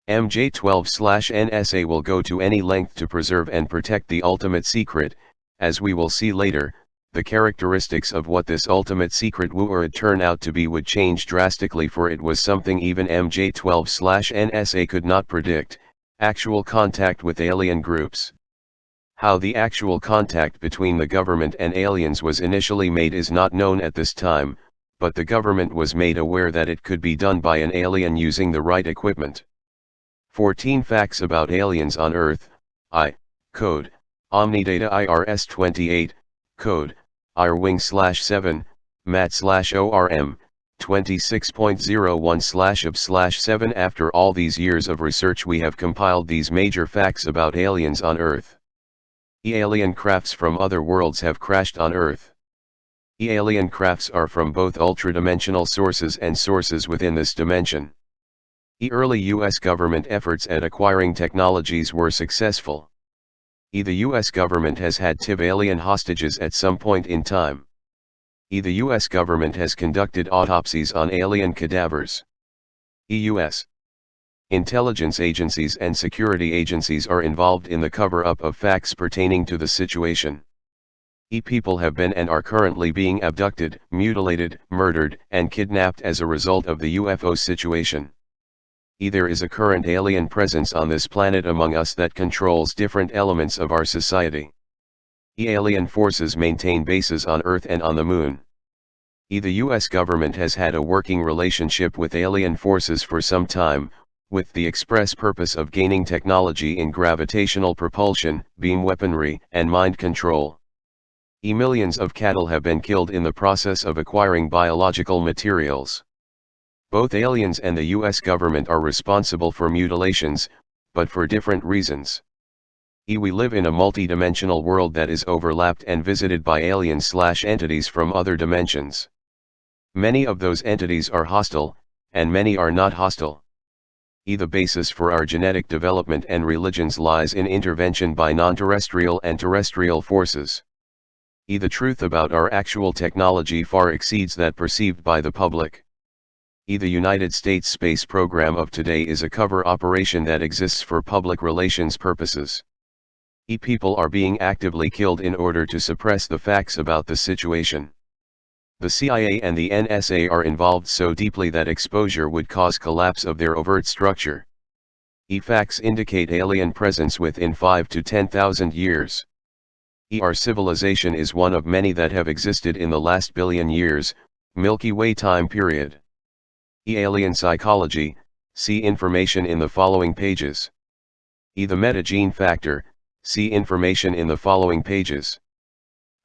MJ-12/NSA will go to any length to preserve and protect the ultimate secret. As we will see later, the characteristics of what this ultimate secret would turn out to be would change drastically, for it was something even MJ-12/NSA could not predict: actual contact with alien groups. How the actual contact between the government and aliens was initially made is not known at this time, but the government was made aware that it could be done by an alien using the right equipment. 14 Facts about aliens on Earth. Code, Omnidata IRS-28, Code, IRWing/7, MAT/ORM, 26.01/ob/7. After all these years of research, we have compiled these major facts about aliens on Earth. Alien crafts from other worlds have crashed on Earth. Alien crafts are from both ultradimensional sources and sources within this dimension. Early U.S. government efforts at acquiring technologies were successful. The U.S. government has had TIV alien hostages at some point in time. The US government has conducted autopsies on alien cadavers. US intelligence agencies and security agencies are involved in the cover-up of facts pertaining to the situation. People have been and are currently being abducted, mutilated, murdered, and kidnapped as a result of the UFO situation. There is a current alien presence on this planet among us that controls different elements of our society. Alien forces maintain bases on Earth and on the Moon. The US government has had a working relationship with alien forces for some time, with the express purpose of gaining technology in gravitational propulsion, beam weaponry, and mind control. Millions of cattle have been killed in the process of acquiring biological materials. Both aliens and the US government are responsible for mutilations, but for different reasons. We live in a multi-dimensional world that is overlapped and visited by aliens/entities from other dimensions. Many of those entities are hostile, and many are not hostile. The basis for our genetic development and religions lies in intervention by non-terrestrial and terrestrial forces. The truth about our actual technology far exceeds that perceived by the public. The United States space program of today is a cover operation that exists for public relations purposes. People are being actively killed in order to suppress the facts about the situation. The CIA and the NSA are involved so deeply that exposure would cause collapse of their overt structure. Facts indicate alien presence within 5 to 10,000 years. Our civilization is one of many that have existed in the last billion years, Milky Way time period. Alien psychology, see information in the following pages. The metagene factor, see information in the following pages.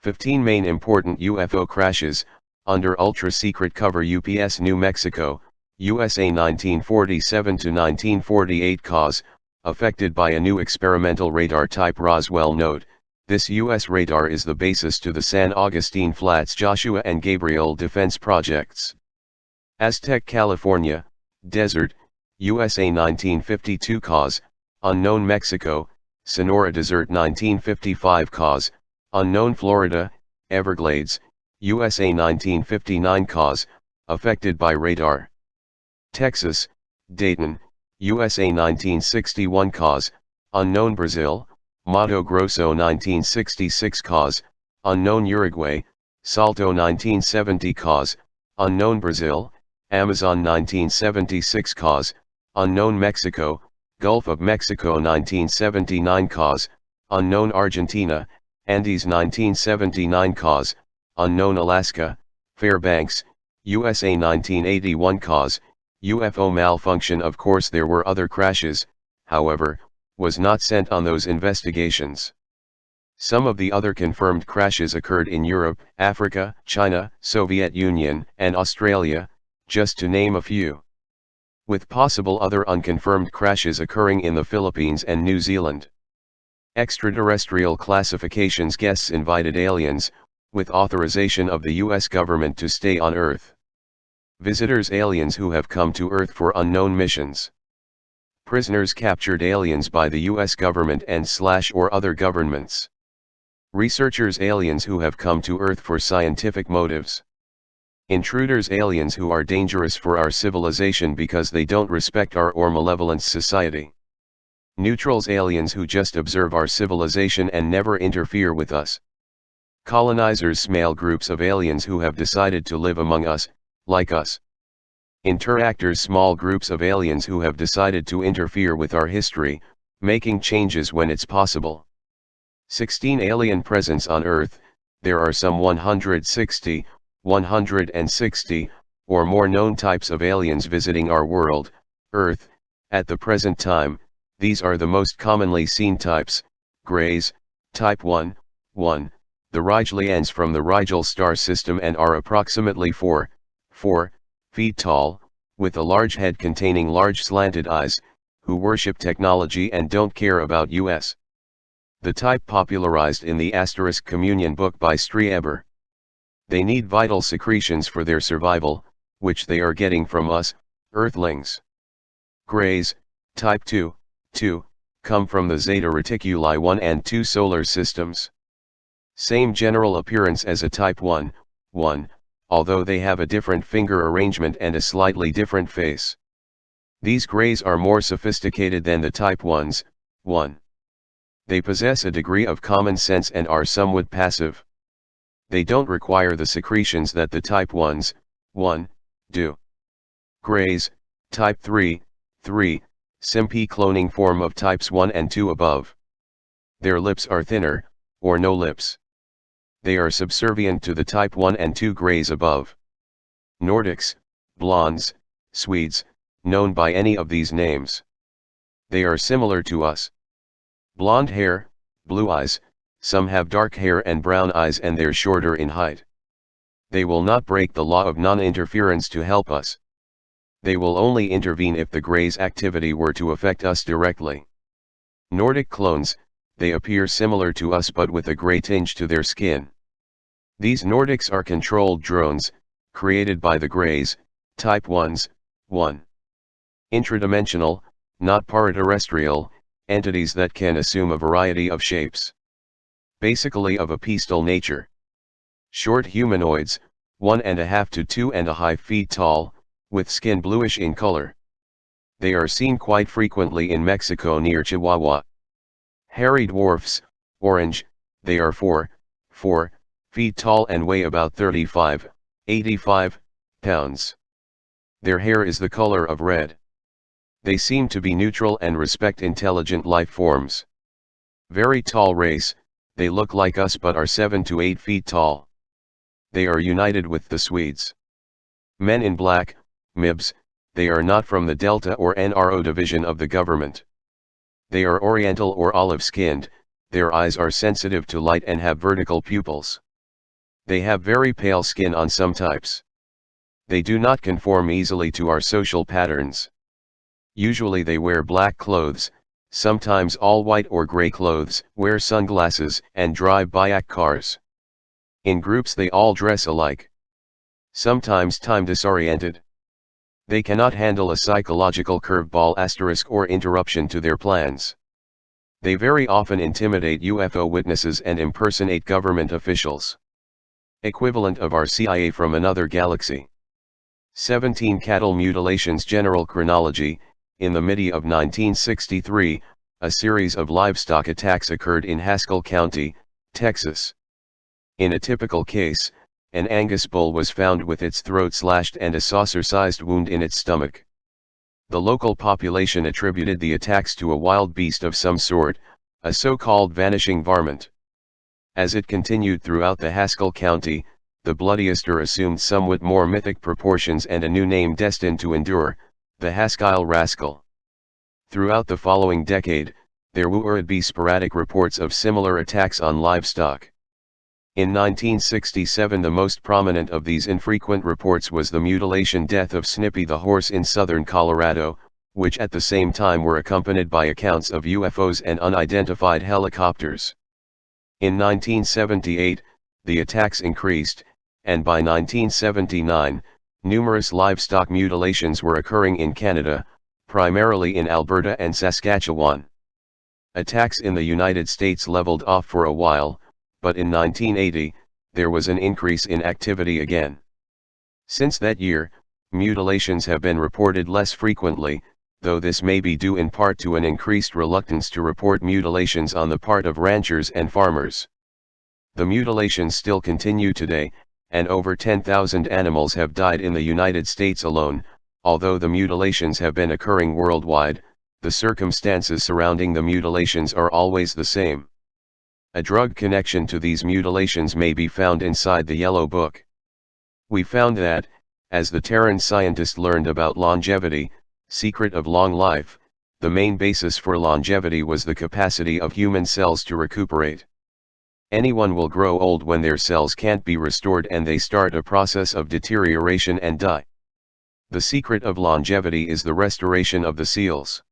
15 main important UFO crashes, under ultra-secret cover UPS New Mexico, USA 1947 to 1948 cause, affected by a new experimental radar type Roswell node. This U.S. radar is the basis to the San Augustine Flats Joshua and Gabriel defense projects. Aztec, California, desert, USA 1952 cause, unknown Mexico, Sonora Desert 1955 cause, unknown Florida, Everglades, USA 1959 cause, affected by radar. Texas, Dayton, USA 1961 cause, unknown Brazil, Mato Grosso 1966 cause, unknown Uruguay, Salto 1970 cause, unknown Brazil, Amazon 1976 cause, unknown Mexico, Gulf of Mexico 1979 cause, unknown Argentina, Andes 1979 cause, unknown Alaska, Fairbanks, USA 1981 cause, UFO malfunction. Of course there were other crashes, however, was not sent on those investigations. Some of the other confirmed crashes occurred in Europe, Africa, China, Soviet Union, and Australia, just to name a few. With possible other unconfirmed crashes occurring in the Philippines and New Zealand. Extraterrestrial classifications. Guests invited aliens, with authorization of the US government to stay on Earth. Visitors aliens who have come to Earth for unknown missions. Prisoners captured aliens by the US government and/or other governments. Researchers aliens who have come to Earth for scientific motives. Intruders aliens who are dangerous for our civilization because they don't respect our or malevolent society. Neutrals aliens who just observe our civilization and never interfere with us. Colonizers small groups of aliens who have decided to live among us, like us. Interactors small groups of aliens who have decided to interfere with our history, making changes when it's possible. 16 alien presence on Earth. There are some 160, or more known types of aliens visiting our world, Earth, at the present time. These are the most commonly seen types: Greys, Type 1, the Rigelians from the Rigel star system and are approximately 4 feet tall, with a large head containing large slanted eyes, who worship technology and don't care about us. The type popularized in the * communion book by Strieber. They need vital secretions for their survival, which they are getting from us, Earthlings. Greys, Type 2, come from the Zeta Reticuli 1 and 2 solar systems. Same general appearance as a Type 1, although they have a different finger arrangement and a slightly different face. These grays are more sophisticated than the type 1s. 1. They possess a degree of common sense and are somewhat passive. They don't require the secretions that the type 1s, 1, do. Grays, type 3, 3, SIMP cloning form of types 1 and 2 above. Their lips are thinner, or no lips. They are subservient to the type 1 and 2 grays above. Nordics, blondes, Swedes, known by any of these names. They are similar to us. Blonde hair, blue eyes, some have dark hair and brown eyes and they're shorter in height. They will not break the law of non-interference to help us. They will only intervene if the gray's activity were to affect us directly. Nordic clones, they appear similar to us but with a gray tinge to their skin. These Nordics are controlled drones, created by the grays, type 1s, 1. Intradimensional, not paraterrestrial, entities that can assume a variety of shapes. Basically of a pistil nature. Short humanoids, 1.5 to 2.5 feet tall, with skin bluish in color. They are seen quite frequently in Mexico near Chihuahua. Hairy dwarfs, orange, they are 4 feet tall and weigh about 85 pounds. Their hair is the color of red. They seem to be neutral and respect intelligent life forms. Very tall race, they look like us but are 7 to 8 feet tall. They are united with the Swedes. Men in black, MIBs, they are not from the Delta or NRO division of the government. They are oriental or olive-skinned, their eyes are sensitive to light and have vertical pupils. They have very pale skin on some types. They do not conform easily to our social patterns. Usually they wear black clothes, sometimes all white or gray clothes, wear sunglasses, and drive Bayak cars. In groups they all dress alike. Sometimes time disoriented. They cannot handle a psychological curveball * or interruption to their plans. They very often intimidate UFO witnesses and impersonate government officials. Equivalent of our CIA from another galaxy. 17 Cattle mutilations. General chronology. In the mid of 1963, a series of livestock attacks occurred in Haskell County, Texas. In a typical case, an Angus bull was found with its throat slashed and a saucer-sized wound in its stomach. The local population attributed the attacks to a wild beast of some sort, a so-called vanishing varmint. As it continued throughout the Haskell County, the bloodiester assumed somewhat more mythic proportions and a new name destined to endure, the Haskell Rascal. Throughout the following decade, there would be sporadic reports of similar attacks on livestock. In 1967, the most prominent of these infrequent reports was the mutilation death of Snippy the horse in southern Colorado, which at the same time were accompanied by accounts of UFOs and unidentified helicopters. In 1978, the attacks increased, and by 1979, numerous livestock mutilations were occurring in Canada, primarily in Alberta and Saskatchewan. Attacks in the United States leveled off for a while, but in 1980, there was an increase in activity again. Since that year, mutilations have been reported less frequently, though this may be due in part to an increased reluctance to report mutilations on the part of ranchers and farmers. The mutilations still continue today, and over 10,000 animals have died in the United States alone. Although the mutilations have been occurring worldwide, the circumstances surrounding the mutilations are always the same. A drug connection to these mutilations may be found inside the Yellow Book. We found that, as the Terran scientist learned about longevity, secret of long life, the main basis for longevity was the capacity of human cells to recuperate. Anyone will grow old when their cells can't be restored and they start a process of deterioration and die. The secret of longevity is the restoration of the cells.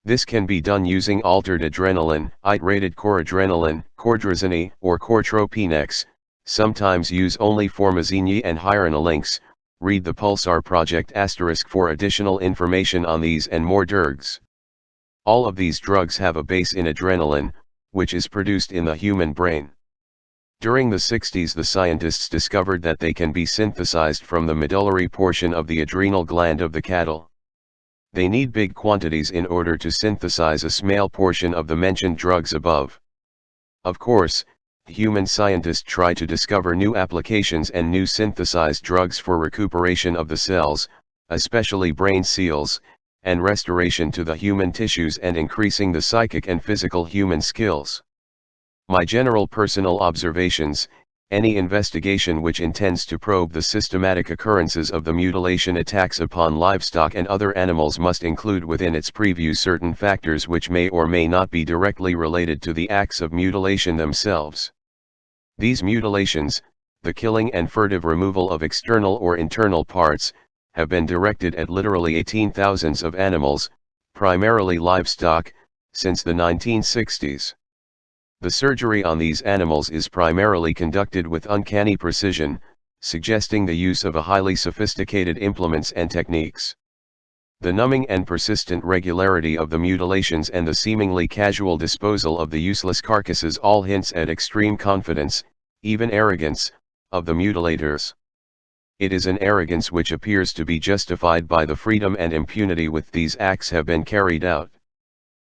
This can be done using altered adrenaline, iterated coradrenaline, cordrazine, or cortropinex, sometimes use only formazine and hyrenalinx. Read the PULSAR project * for additional information on these and more drugs. All of these drugs have a base in adrenaline, which is produced in the human brain. During the 60s, the scientists discovered that they can be synthesized from the medullary portion of the adrenal gland of the cattle. They need big quantities in order to synthesize a small portion of the mentioned drugs above. Of course, human scientists try to discover new applications and new synthesized drugs for recuperation of the cells, especially brain cells, and restoration to the human tissues and increasing the psychic and physical human skills. My general personal observations: any investigation which intends to probe the systematic occurrences of the mutilation attacks upon livestock and other animals must include within its preview certain factors which may or may not be directly related to the acts of mutilation themselves. These mutilations, the killing and furtive removal of external or internal parts, have been directed at literally 18,000s of animals, primarily livestock, since the 1960s. The surgery on these animals is primarily conducted with uncanny precision, suggesting the use of a highly sophisticated implements and techniques. The numbing and persistent regularity of the mutilations and the seemingly casual disposal of the useless carcasses all hints at extreme confidence, even arrogance, of the mutilators. It is an arrogance which appears to be justified by the freedom and impunity with these acts have been carried out.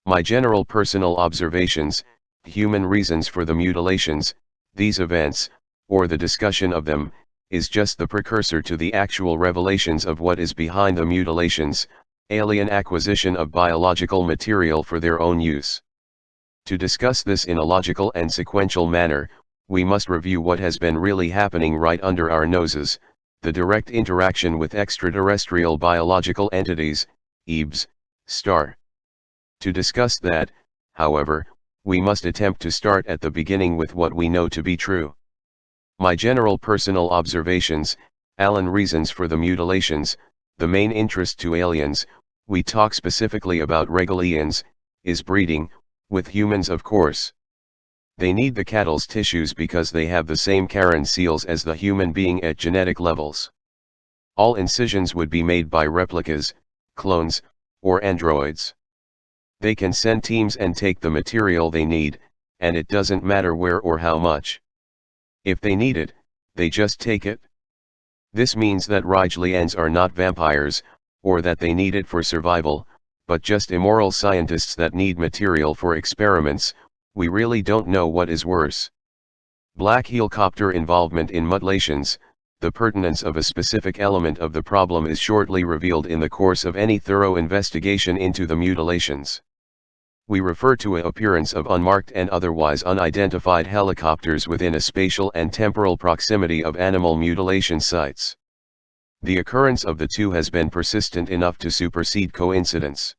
My general personal observations: human reasons for the mutilations, these events, or the discussion of them, is just the precursor to the actual revelations of what is behind the mutilations: alien acquisition of biological material for their own use. To discuss this in a logical and sequential manner, we must review what has been really happening right under our noses: the direct interaction with extraterrestrial biological entities, EBs, STAR. To discuss that, however, we must attempt to start at the beginning with what we know to be true. My general personal observations: alien reasons for the mutilations, the main interest to aliens, we talk specifically about regalians, is breeding, with humans of course. They need the cattle's tissues because they have the same Karen seals as the human being at genetic levels. All incisions would be made by replicas, clones, or androids. They can send teams and take the material they need, and it doesn't matter where or how much. If they need it, they just take it. This means that Rigelians are not vampires, or that they need it for survival, but just immoral scientists that need material for experiments. We really don't know what is worse. Black helicopter involvement in mutilations: the pertinence of a specific element of the problem is shortly revealed in the course of any thorough investigation into the mutilations. We refer to an appearance of unmarked and otherwise unidentified helicopters within a spatial and temporal proximity of animal mutilation sites. The occurrence of the two has been persistent enough to supersede coincidence.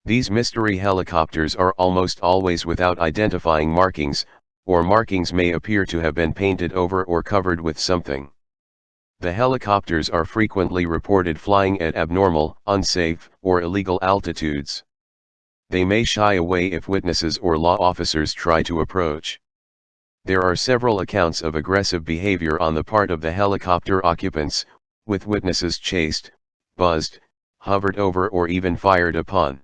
These mystery helicopters are almost always without identifying markings, or markings may appear to have been painted over or covered with something. The helicopters are frequently reported flying at abnormal, unsafe, or illegal altitudes. They may shy away if witnesses or law officers try to approach. There are several accounts of aggressive behavior on the part of the helicopter occupants, with witnesses chased, buzzed, hovered over or even fired upon.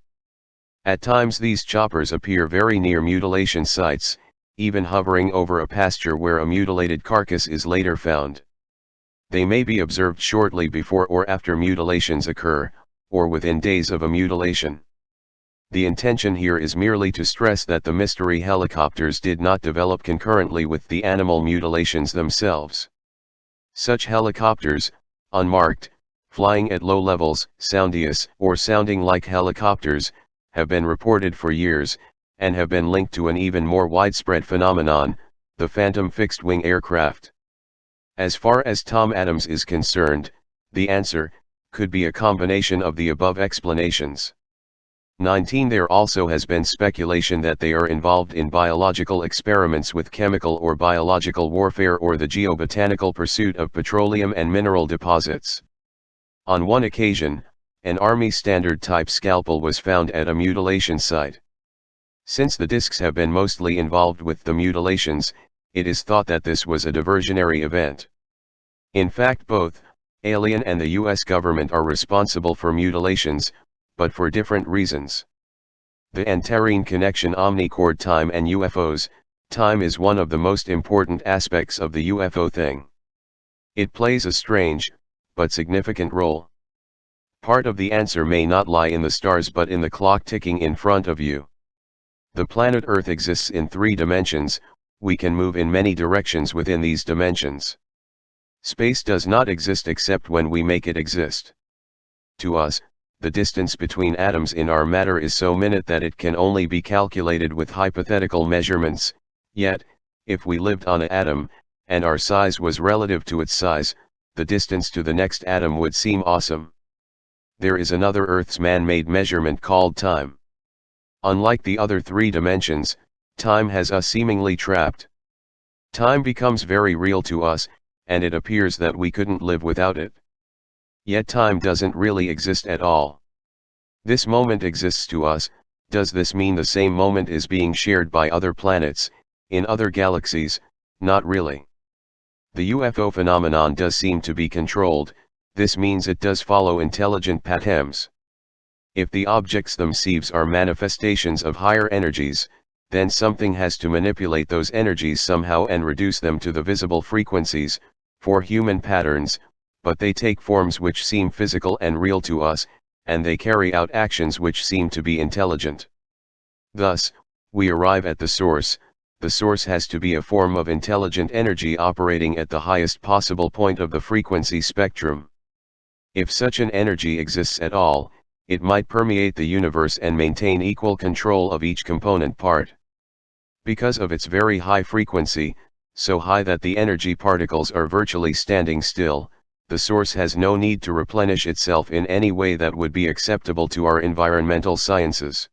At times these choppers appear very near mutilation sites, even hovering over a pasture where a mutilated carcass is later found. They may be observed shortly before or after mutilations occur, or within days of a mutilation. The intention here is merely to stress that the mystery helicopters did not develop concurrently with the animal mutilations themselves. Such helicopters, unmarked, flying at low levels, soundious, or sounding like helicopters, have been reported for years, and have been linked to an even more widespread phenomenon: the phantom fixed-wing aircraft. As far as Tom Adams is concerned, the answer could be a combination of the above explanations. 19. There also has been speculation that they are involved in biological experiments with chemical or biological warfare or the geobotanical pursuit of petroleum and mineral deposits. On one occasion, an Army standard type scalpel was found at a mutilation site. Since the discs have been mostly involved with the mutilations, it is thought that this was a diversionary event. In fact, both alien and the US government are responsible for mutilations, but for different reasons. The Antarine connection, omnichord time, and UFOs, Time is one of the most important aspects of the UFO thing. It plays a strange, but significant role. Part of the answer may not lie in the stars but in the clock ticking in front of you. The planet Earth exists in 3 dimensions, we can move in many directions within these dimensions. Space does not exist except when we make it exist. To us, the distance between atoms in our matter is so minute that it can only be calculated with hypothetical measurements, yet, if we lived on an atom, and our size was relative to its size, the distance to the next atom would seem awesome. There is another Earth's man-made measurement called time. Unlike the other 3 dimensions, time has us seemingly trapped. Time becomes very real to us, and it appears that we couldn't live without it. Yet time doesn't really exist at all. This moment exists to us. Does this mean the same moment is being shared by other planets, in other galaxies? Not really. The UFO phenomenon does seem to be controlled. This means it does follow intelligent patterns. If the objects themselves are manifestations of higher energies, then something has to manipulate those energies somehow and reduce them to the visible frequencies, for human patterns, but they take forms which seem physical and real to us, and they carry out actions which seem to be intelligent. Thus, we arrive at the source. The source has to be a form of intelligent energy operating at the highest possible point of the frequency spectrum. If such an energy exists at all, it might permeate the universe and maintain equal control of each component part. Because of its very high frequency, so high that the energy particles are virtually standing still, the source has no need to replenish itself in any way that would be acceptable to our environmental sciences.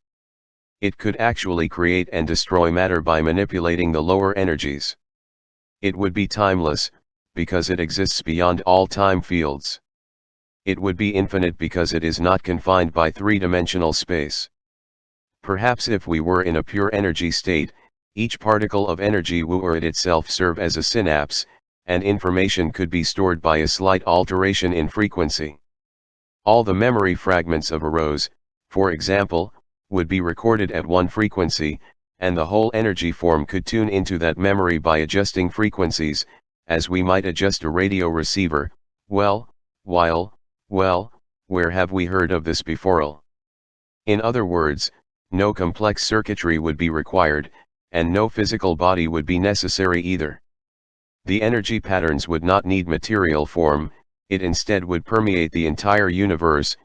It could actually create and destroy matter by manipulating the lower energies. It would be timeless, because it exists beyond all time fields. It would be infinite because it is not confined by 3-dimensional space. Perhaps if we were in a pure energy state, each particle of energy would itself serve as a synapse, and information could be stored by a slight alteration in frequency. All the memory fragments of a rose, for example, would be recorded at one frequency, and the whole energy form could tune into that memory by adjusting frequencies, as we might adjust a radio receiver. Well, where have we heard of this before? In other words, no complex circuitry would be required, and no physical body would be necessary either. The energy patterns would not need material form, it instead would permeate the entire universe.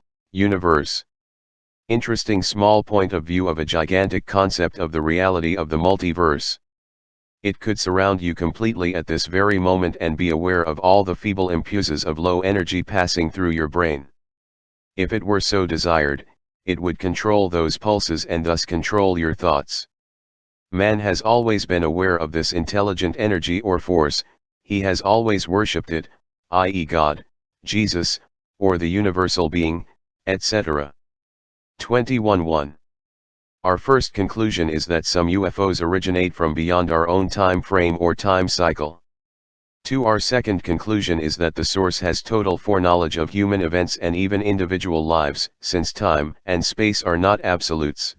Interesting small point of view of a gigantic concept of the reality of the multiverse. It could surround you completely at this very moment and be aware of all the feeble impulses of low energy passing through your brain. If it were so desired, it would control those pulses and thus control your thoughts. Man has always been aware of this intelligent energy or force, he has always worshipped it, i.e. God, Jesus, or the universal being, etc. 21.1. Our first conclusion is that some UFOs originate from beyond our own time frame or time cycle. 2. Our second conclusion is that the source has total foreknowledge of human events and even individual lives, since time and space are not absolutes.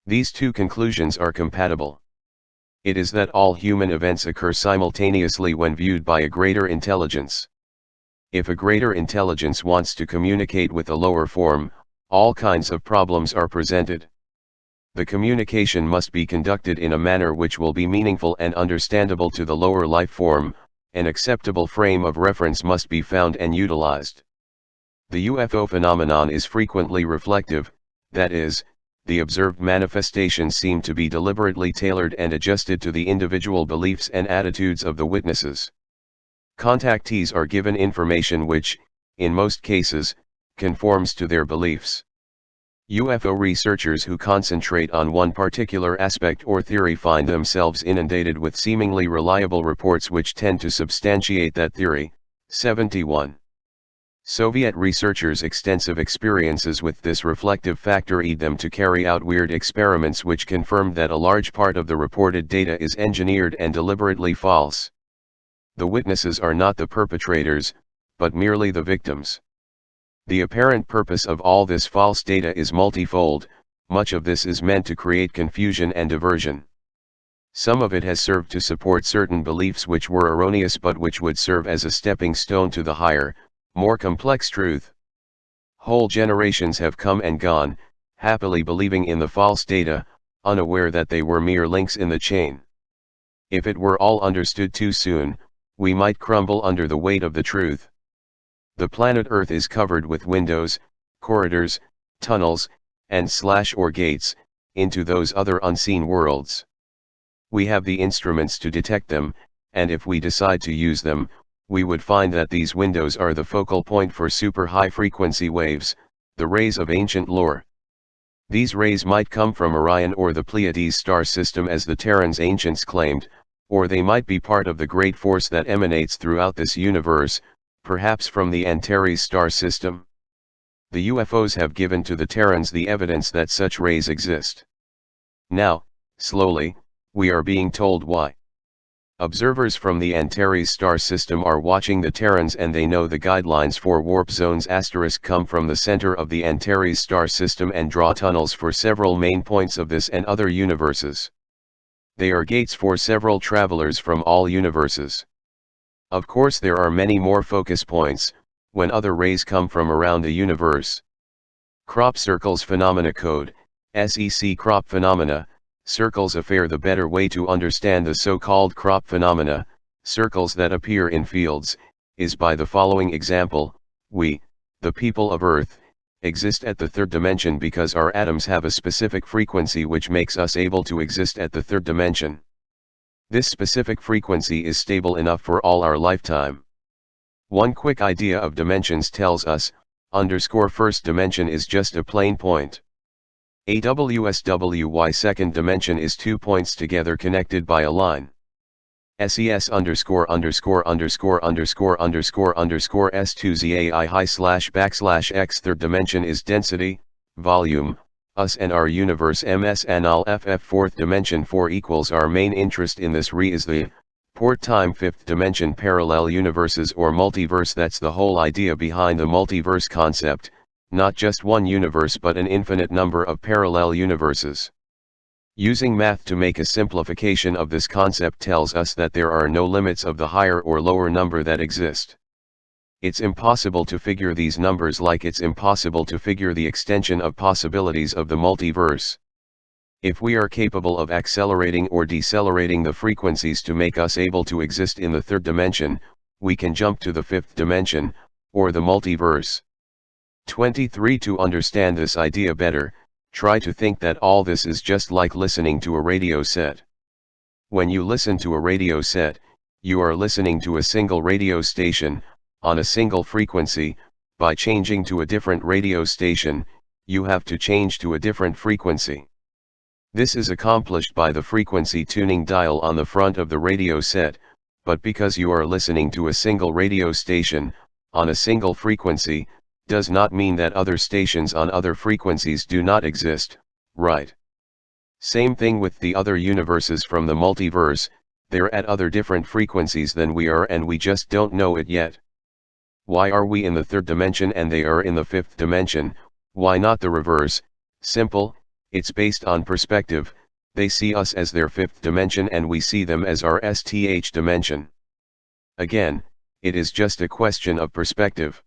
These 2 conclusions are compatible. It is that all human events occur simultaneously when viewed by a greater intelligence. If a greater intelligence wants to communicate with a lower form, all kinds of problems are presented. The communication must be conducted in a manner which will be meaningful and understandable to the lower life form. An acceptable frame of reference must be found and utilized. The UFO phenomenon is frequently reflective, that is, the observed manifestations seem to be deliberately tailored and adjusted to the individual beliefs and attitudes of the witnesses. Contactees are given information which, in most cases, conforms to their beliefs. UFO researchers who concentrate on one particular aspect or theory find themselves inundated with seemingly reliable reports which tend to substantiate that theory. 71. Soviet researchers' extensive experiences with this reflective factor lead them to carry out weird experiments which confirmed that a large part of the reported data is engineered and deliberately false. The witnesses are not the perpetrators, but merely the victims. The apparent purpose of all this false data is multifold. Much of this is meant to create confusion and diversion. Some of it has served to support certain beliefs which were erroneous but which would serve as a stepping stone to the higher, more complex truth. Whole generations have come and gone, happily believing in the false data, unaware that they were mere links in the chain. If it were all understood too soon, we might crumble under the weight of the truth. The planet Earth is covered with windows, corridors, tunnels, and or gates, into those other unseen worlds. We have the instruments to detect them, and if we decide to use them, we would find that these windows are the focal point for super high frequency waves, the rays of ancient lore. These rays might come from Orion or the Pleiades star system as the Terrans ancients claimed, or they might be part of the great force that emanates throughout this universe, perhaps from the Antares star system. The UFOs have given to the Terrans the evidence that such rays exist. Now, slowly, we are being told why. Observers from the Antares star system are watching the Terrans and they know the guidelines for warp zones * come from the center of the Antares star system and draw tunnels for several main points of this and other universes. They are gates for several travelers from all universes. Of course there are many more focus points, when other rays come from around the universe. Crop circles phenomena code, SEC crop phenomena, circles affair. The better way to understand the so-called crop phenomena, circles that appear in fields, is by the following example. We, the people of Earth, exist at the third dimension because our atoms have a specific frequency which makes us able to exist at the third dimension. This specific frequency is stable enough for all our lifetime. One quick idea of dimensions tells us, first dimension is just a plain point. AWSWY second dimension is 2 points together connected by a line. SES S2ZAI high / X third dimension is density, volume, us and our universe MS and all FF fourth dimension 4 equals. Our main interest in this is the port time fifth dimension parallel universes or multiverse. That's the whole idea behind the multiverse concept, not just one universe but an infinite number of parallel universes. Using math to make a simplification of this concept tells us that there are no limits of the higher or lower number that exist. It's impossible to figure these numbers like it's impossible to figure the extension of possibilities of the multiverse. If we are capable of accelerating or decelerating the frequencies to make us able to exist in the third dimension, we can jump to the fifth dimension, or the multiverse. 23. To understand this idea better, try to think that all this is just like listening to a radio set. When you listen to a radio set, you are listening to a single radio station, on a single frequency. By changing to a different radio station, you have to change to a different frequency. This is accomplished by the frequency tuning dial on the front of the radio set, but because you are listening to a single radio station, on a single frequency, does not mean that other stations on other frequencies do not exist, right? Same thing with the other universes from the multiverse, they're at other different frequencies than we are and we just don't know it yet. Why are we in the third dimension and they are in the fifth dimension? Why not the reverse? Simple, it's based on perspective. They see us as their fifth dimension and we see them as our STH dimension. Again, it is just a question of perspective.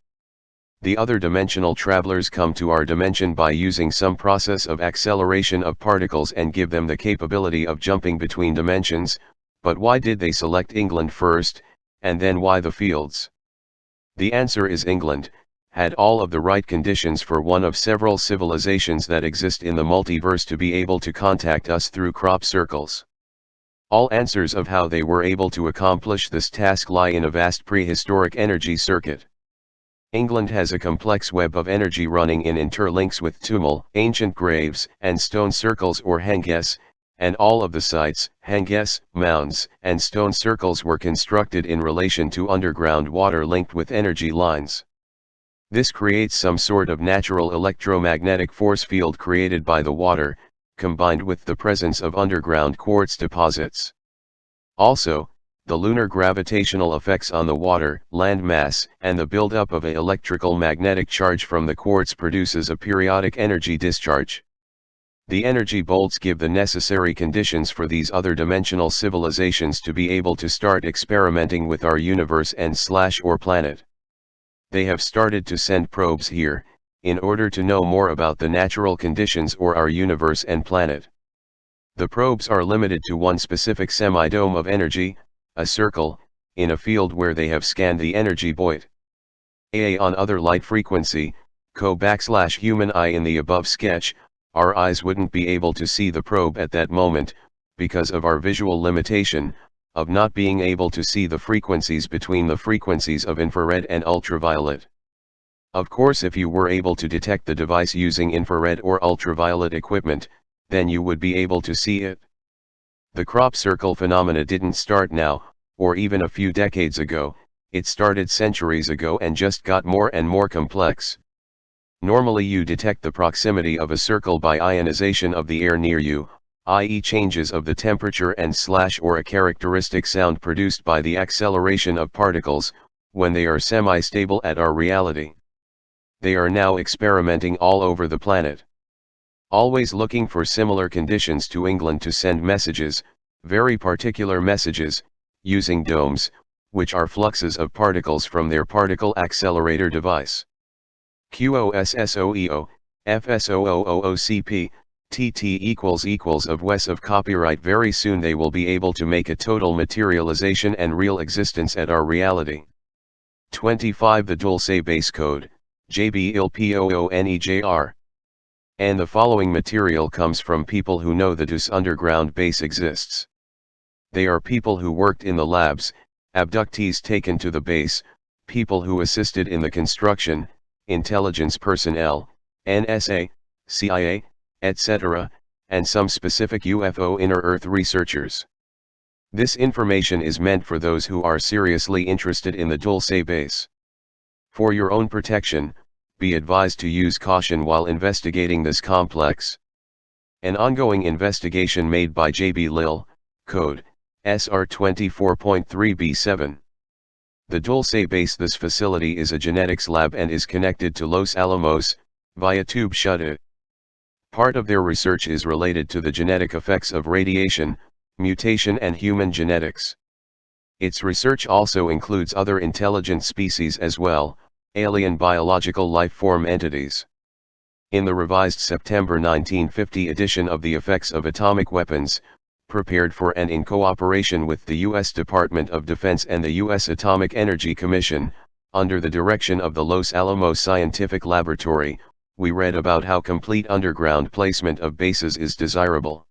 The other dimensional travelers come to our dimension by using some process of acceleration of particles and give them the capability of jumping between dimensions, but why did they select England first, and then why the fields? The answer is England had all of the right conditions for one of several civilizations that exist in the multiverse to be able to contact us through crop circles. All answers of how they were able to accomplish this task lie in a vast prehistoric energy circuit. England has a complex web of energy running in interlinks with tumul, ancient graves, and stone circles or henges, and all of the sites, henges, mounds, and stone circles were constructed in relation to underground water linked with energy lines. This creates some sort of natural electromagnetic force field created by the water, combined with the presence of underground quartz deposits. Also, the lunar gravitational effects on the water, land mass, and the buildup of an electrical magnetic charge from the quartz produces a periodic energy discharge. The energy bolts give the necessary conditions for these other dimensional civilizations to be able to start experimenting with our universe and/or planet. They have started to send probes here, in order to know more about the natural conditions or our universe and planet. The probes are limited to one specific semi-dome of energy, a circle, in a field where they have scanned the energy void. On other light frequency, co-human eye in the above sketch, our eyes wouldn't be able to see the probe at that moment, because of our visual limitation, of not being able to see the frequencies between the frequencies of infrared and ultraviolet. Of course, if you were able to detect the device using infrared or ultraviolet equipment, then you would be able to see it. The crop circle phenomena didn't start now, or even a few decades ago, it started centuries ago and just got more and more complex. Normally you detect the proximity of a circle by ionization of the air near you, i.e. changes of the temperature and/or a characteristic sound produced by the acceleration of particles, when they are semi-stable at our reality. They are now experimenting all over the planet. Always looking for similar conditions to England to send messages, very particular messages, using domes, which are fluxes of particles from their particle accelerator device. QOSSOEO, FSOOOCP, TT of WES of copyright. Very soon they will be able to make a total materialization and real existence at our reality. 25 The Dulce base code, JBILPOONEJR. And the following material comes from people who know the Dulce underground base exists. They are people who worked in the labs, abductees taken to the base, people who assisted in the construction, intelligence personnel, NSA, CIA, etc., and some specific UFO inner Earth researchers. This information is meant for those who are seriously interested in the Dulce base. For your own protection, be advised to use caution while investigating this complex. An ongoing investigation made by JB Lil, code, SR24.3B7. The Dulce base. This facility is a genetics lab and is connected to Los Alamos, via tube shut-in. Part of their research is related to the genetic effects of radiation, mutation and human genetics. Its research also includes other intelligent species as well, alien biological life form entities. In the revised September 1950 edition of The Effects of Atomic Weapons, prepared for and in cooperation with the U.S. Department of Defense and the U.S. Atomic Energy Commission, under the direction of the Los Alamos Scientific Laboratory, we read about how complete underground placement of bases is desirable.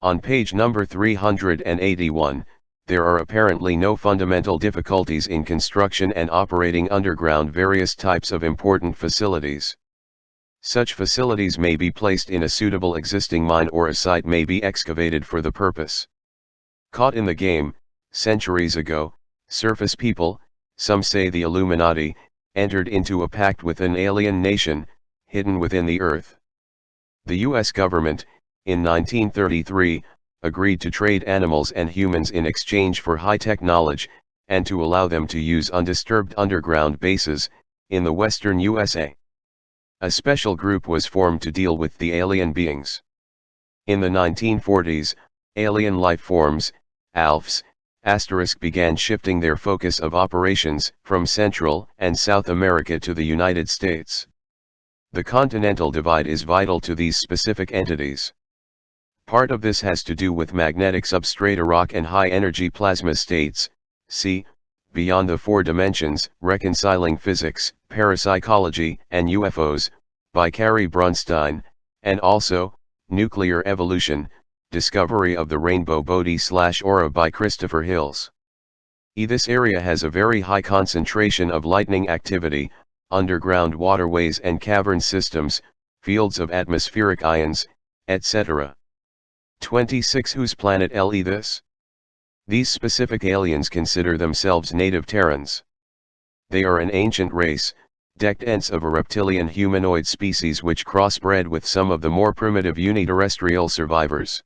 On page number 381, there are apparently no fundamental difficulties in construction and operating underground various types of important facilities. Such facilities may be placed in a suitable existing mine or a site may be excavated for the purpose. Caught in the game, centuries ago, surface people, some say the Illuminati, entered into a pact with an alien nation, hidden within the earth. The U.S. government, in 1933, agreed to trade animals and humans in exchange for high-tech knowledge, and to allow them to use undisturbed underground bases, in the western USA. A special group was formed to deal with the alien beings. In the 1940s, alien life forms, ALFs, began shifting their focus of operations from Central and South America to the United States. The continental divide is vital to these specific entities. Part of this has to do with magnetic substrata rock and high-energy plasma states, beyond the four dimensions, reconciling physics, parapsychology, and UFOs, by Carrie Brunstein, and also, nuclear evolution, discovery of the rainbow Bodhi/aura by Christopher Hills. This area has a very high concentration of lightning activity, underground waterways and cavern systems, fields of atmospheric ions, etc. 26 Whose planet this? These specific aliens consider themselves native Terrans. They are an ancient race, descendants of a reptilian humanoid species which crossbred with some of the more primitive uniterrestrial survivors.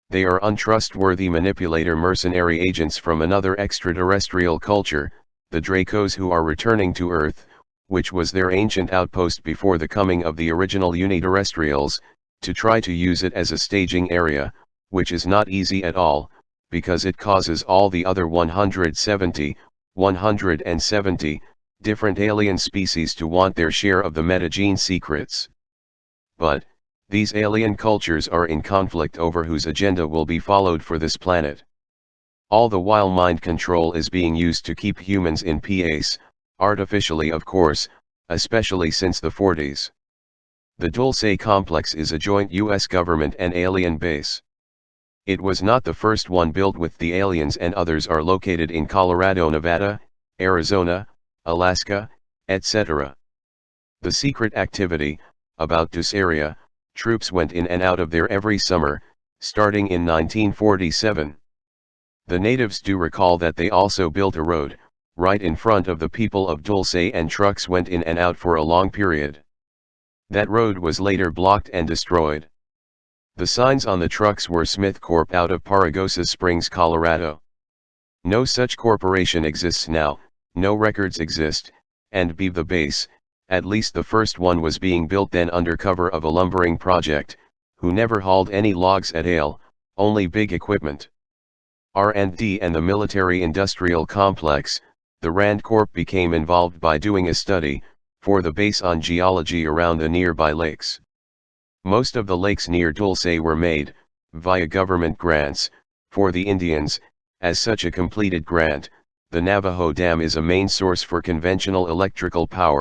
They are untrustworthy manipulator mercenary agents from another extraterrestrial culture, the Dracos, who are returning to Earth, which was their ancient outpost before the coming of the original uniterrestrials, to try to use it as a staging area, which is not easy at all, because it causes all the other 170 different alien species to want their share of the metagene secrets. But, these alien cultures are in conflict over whose agenda will be followed for this planet. All the while mind control is being used to keep humans in peace, artificially of course, especially since the 40s. The Dulce complex is a joint US government and alien base. It was not the first one built with the aliens, and others are located in Colorado, Nevada, Arizona, Alaska, etc. The secret activity, about this area, troops went in and out of there every summer, starting in 1947. The natives do recall that they also built a road, right in front of the people of Dulce, and trucks went in and out for a long period. That road was later blocked and destroyed. The signs on the trucks were Smith Corp out of Paragosa Springs, Colorado. No such corporation exists now, no records exist, and be the base, at least the first one was being built then under cover of a lumbering project, who never hauled any logs at all, only big equipment. R&D and the military-industrial complex, the RAND Corp became involved by doing a study, for the base on geology around the nearby lakes. Most of the lakes near Dulce were made, via government grants, for the Indians. As such a completed grant, the Navajo Dam is a main source for conventional electrical power.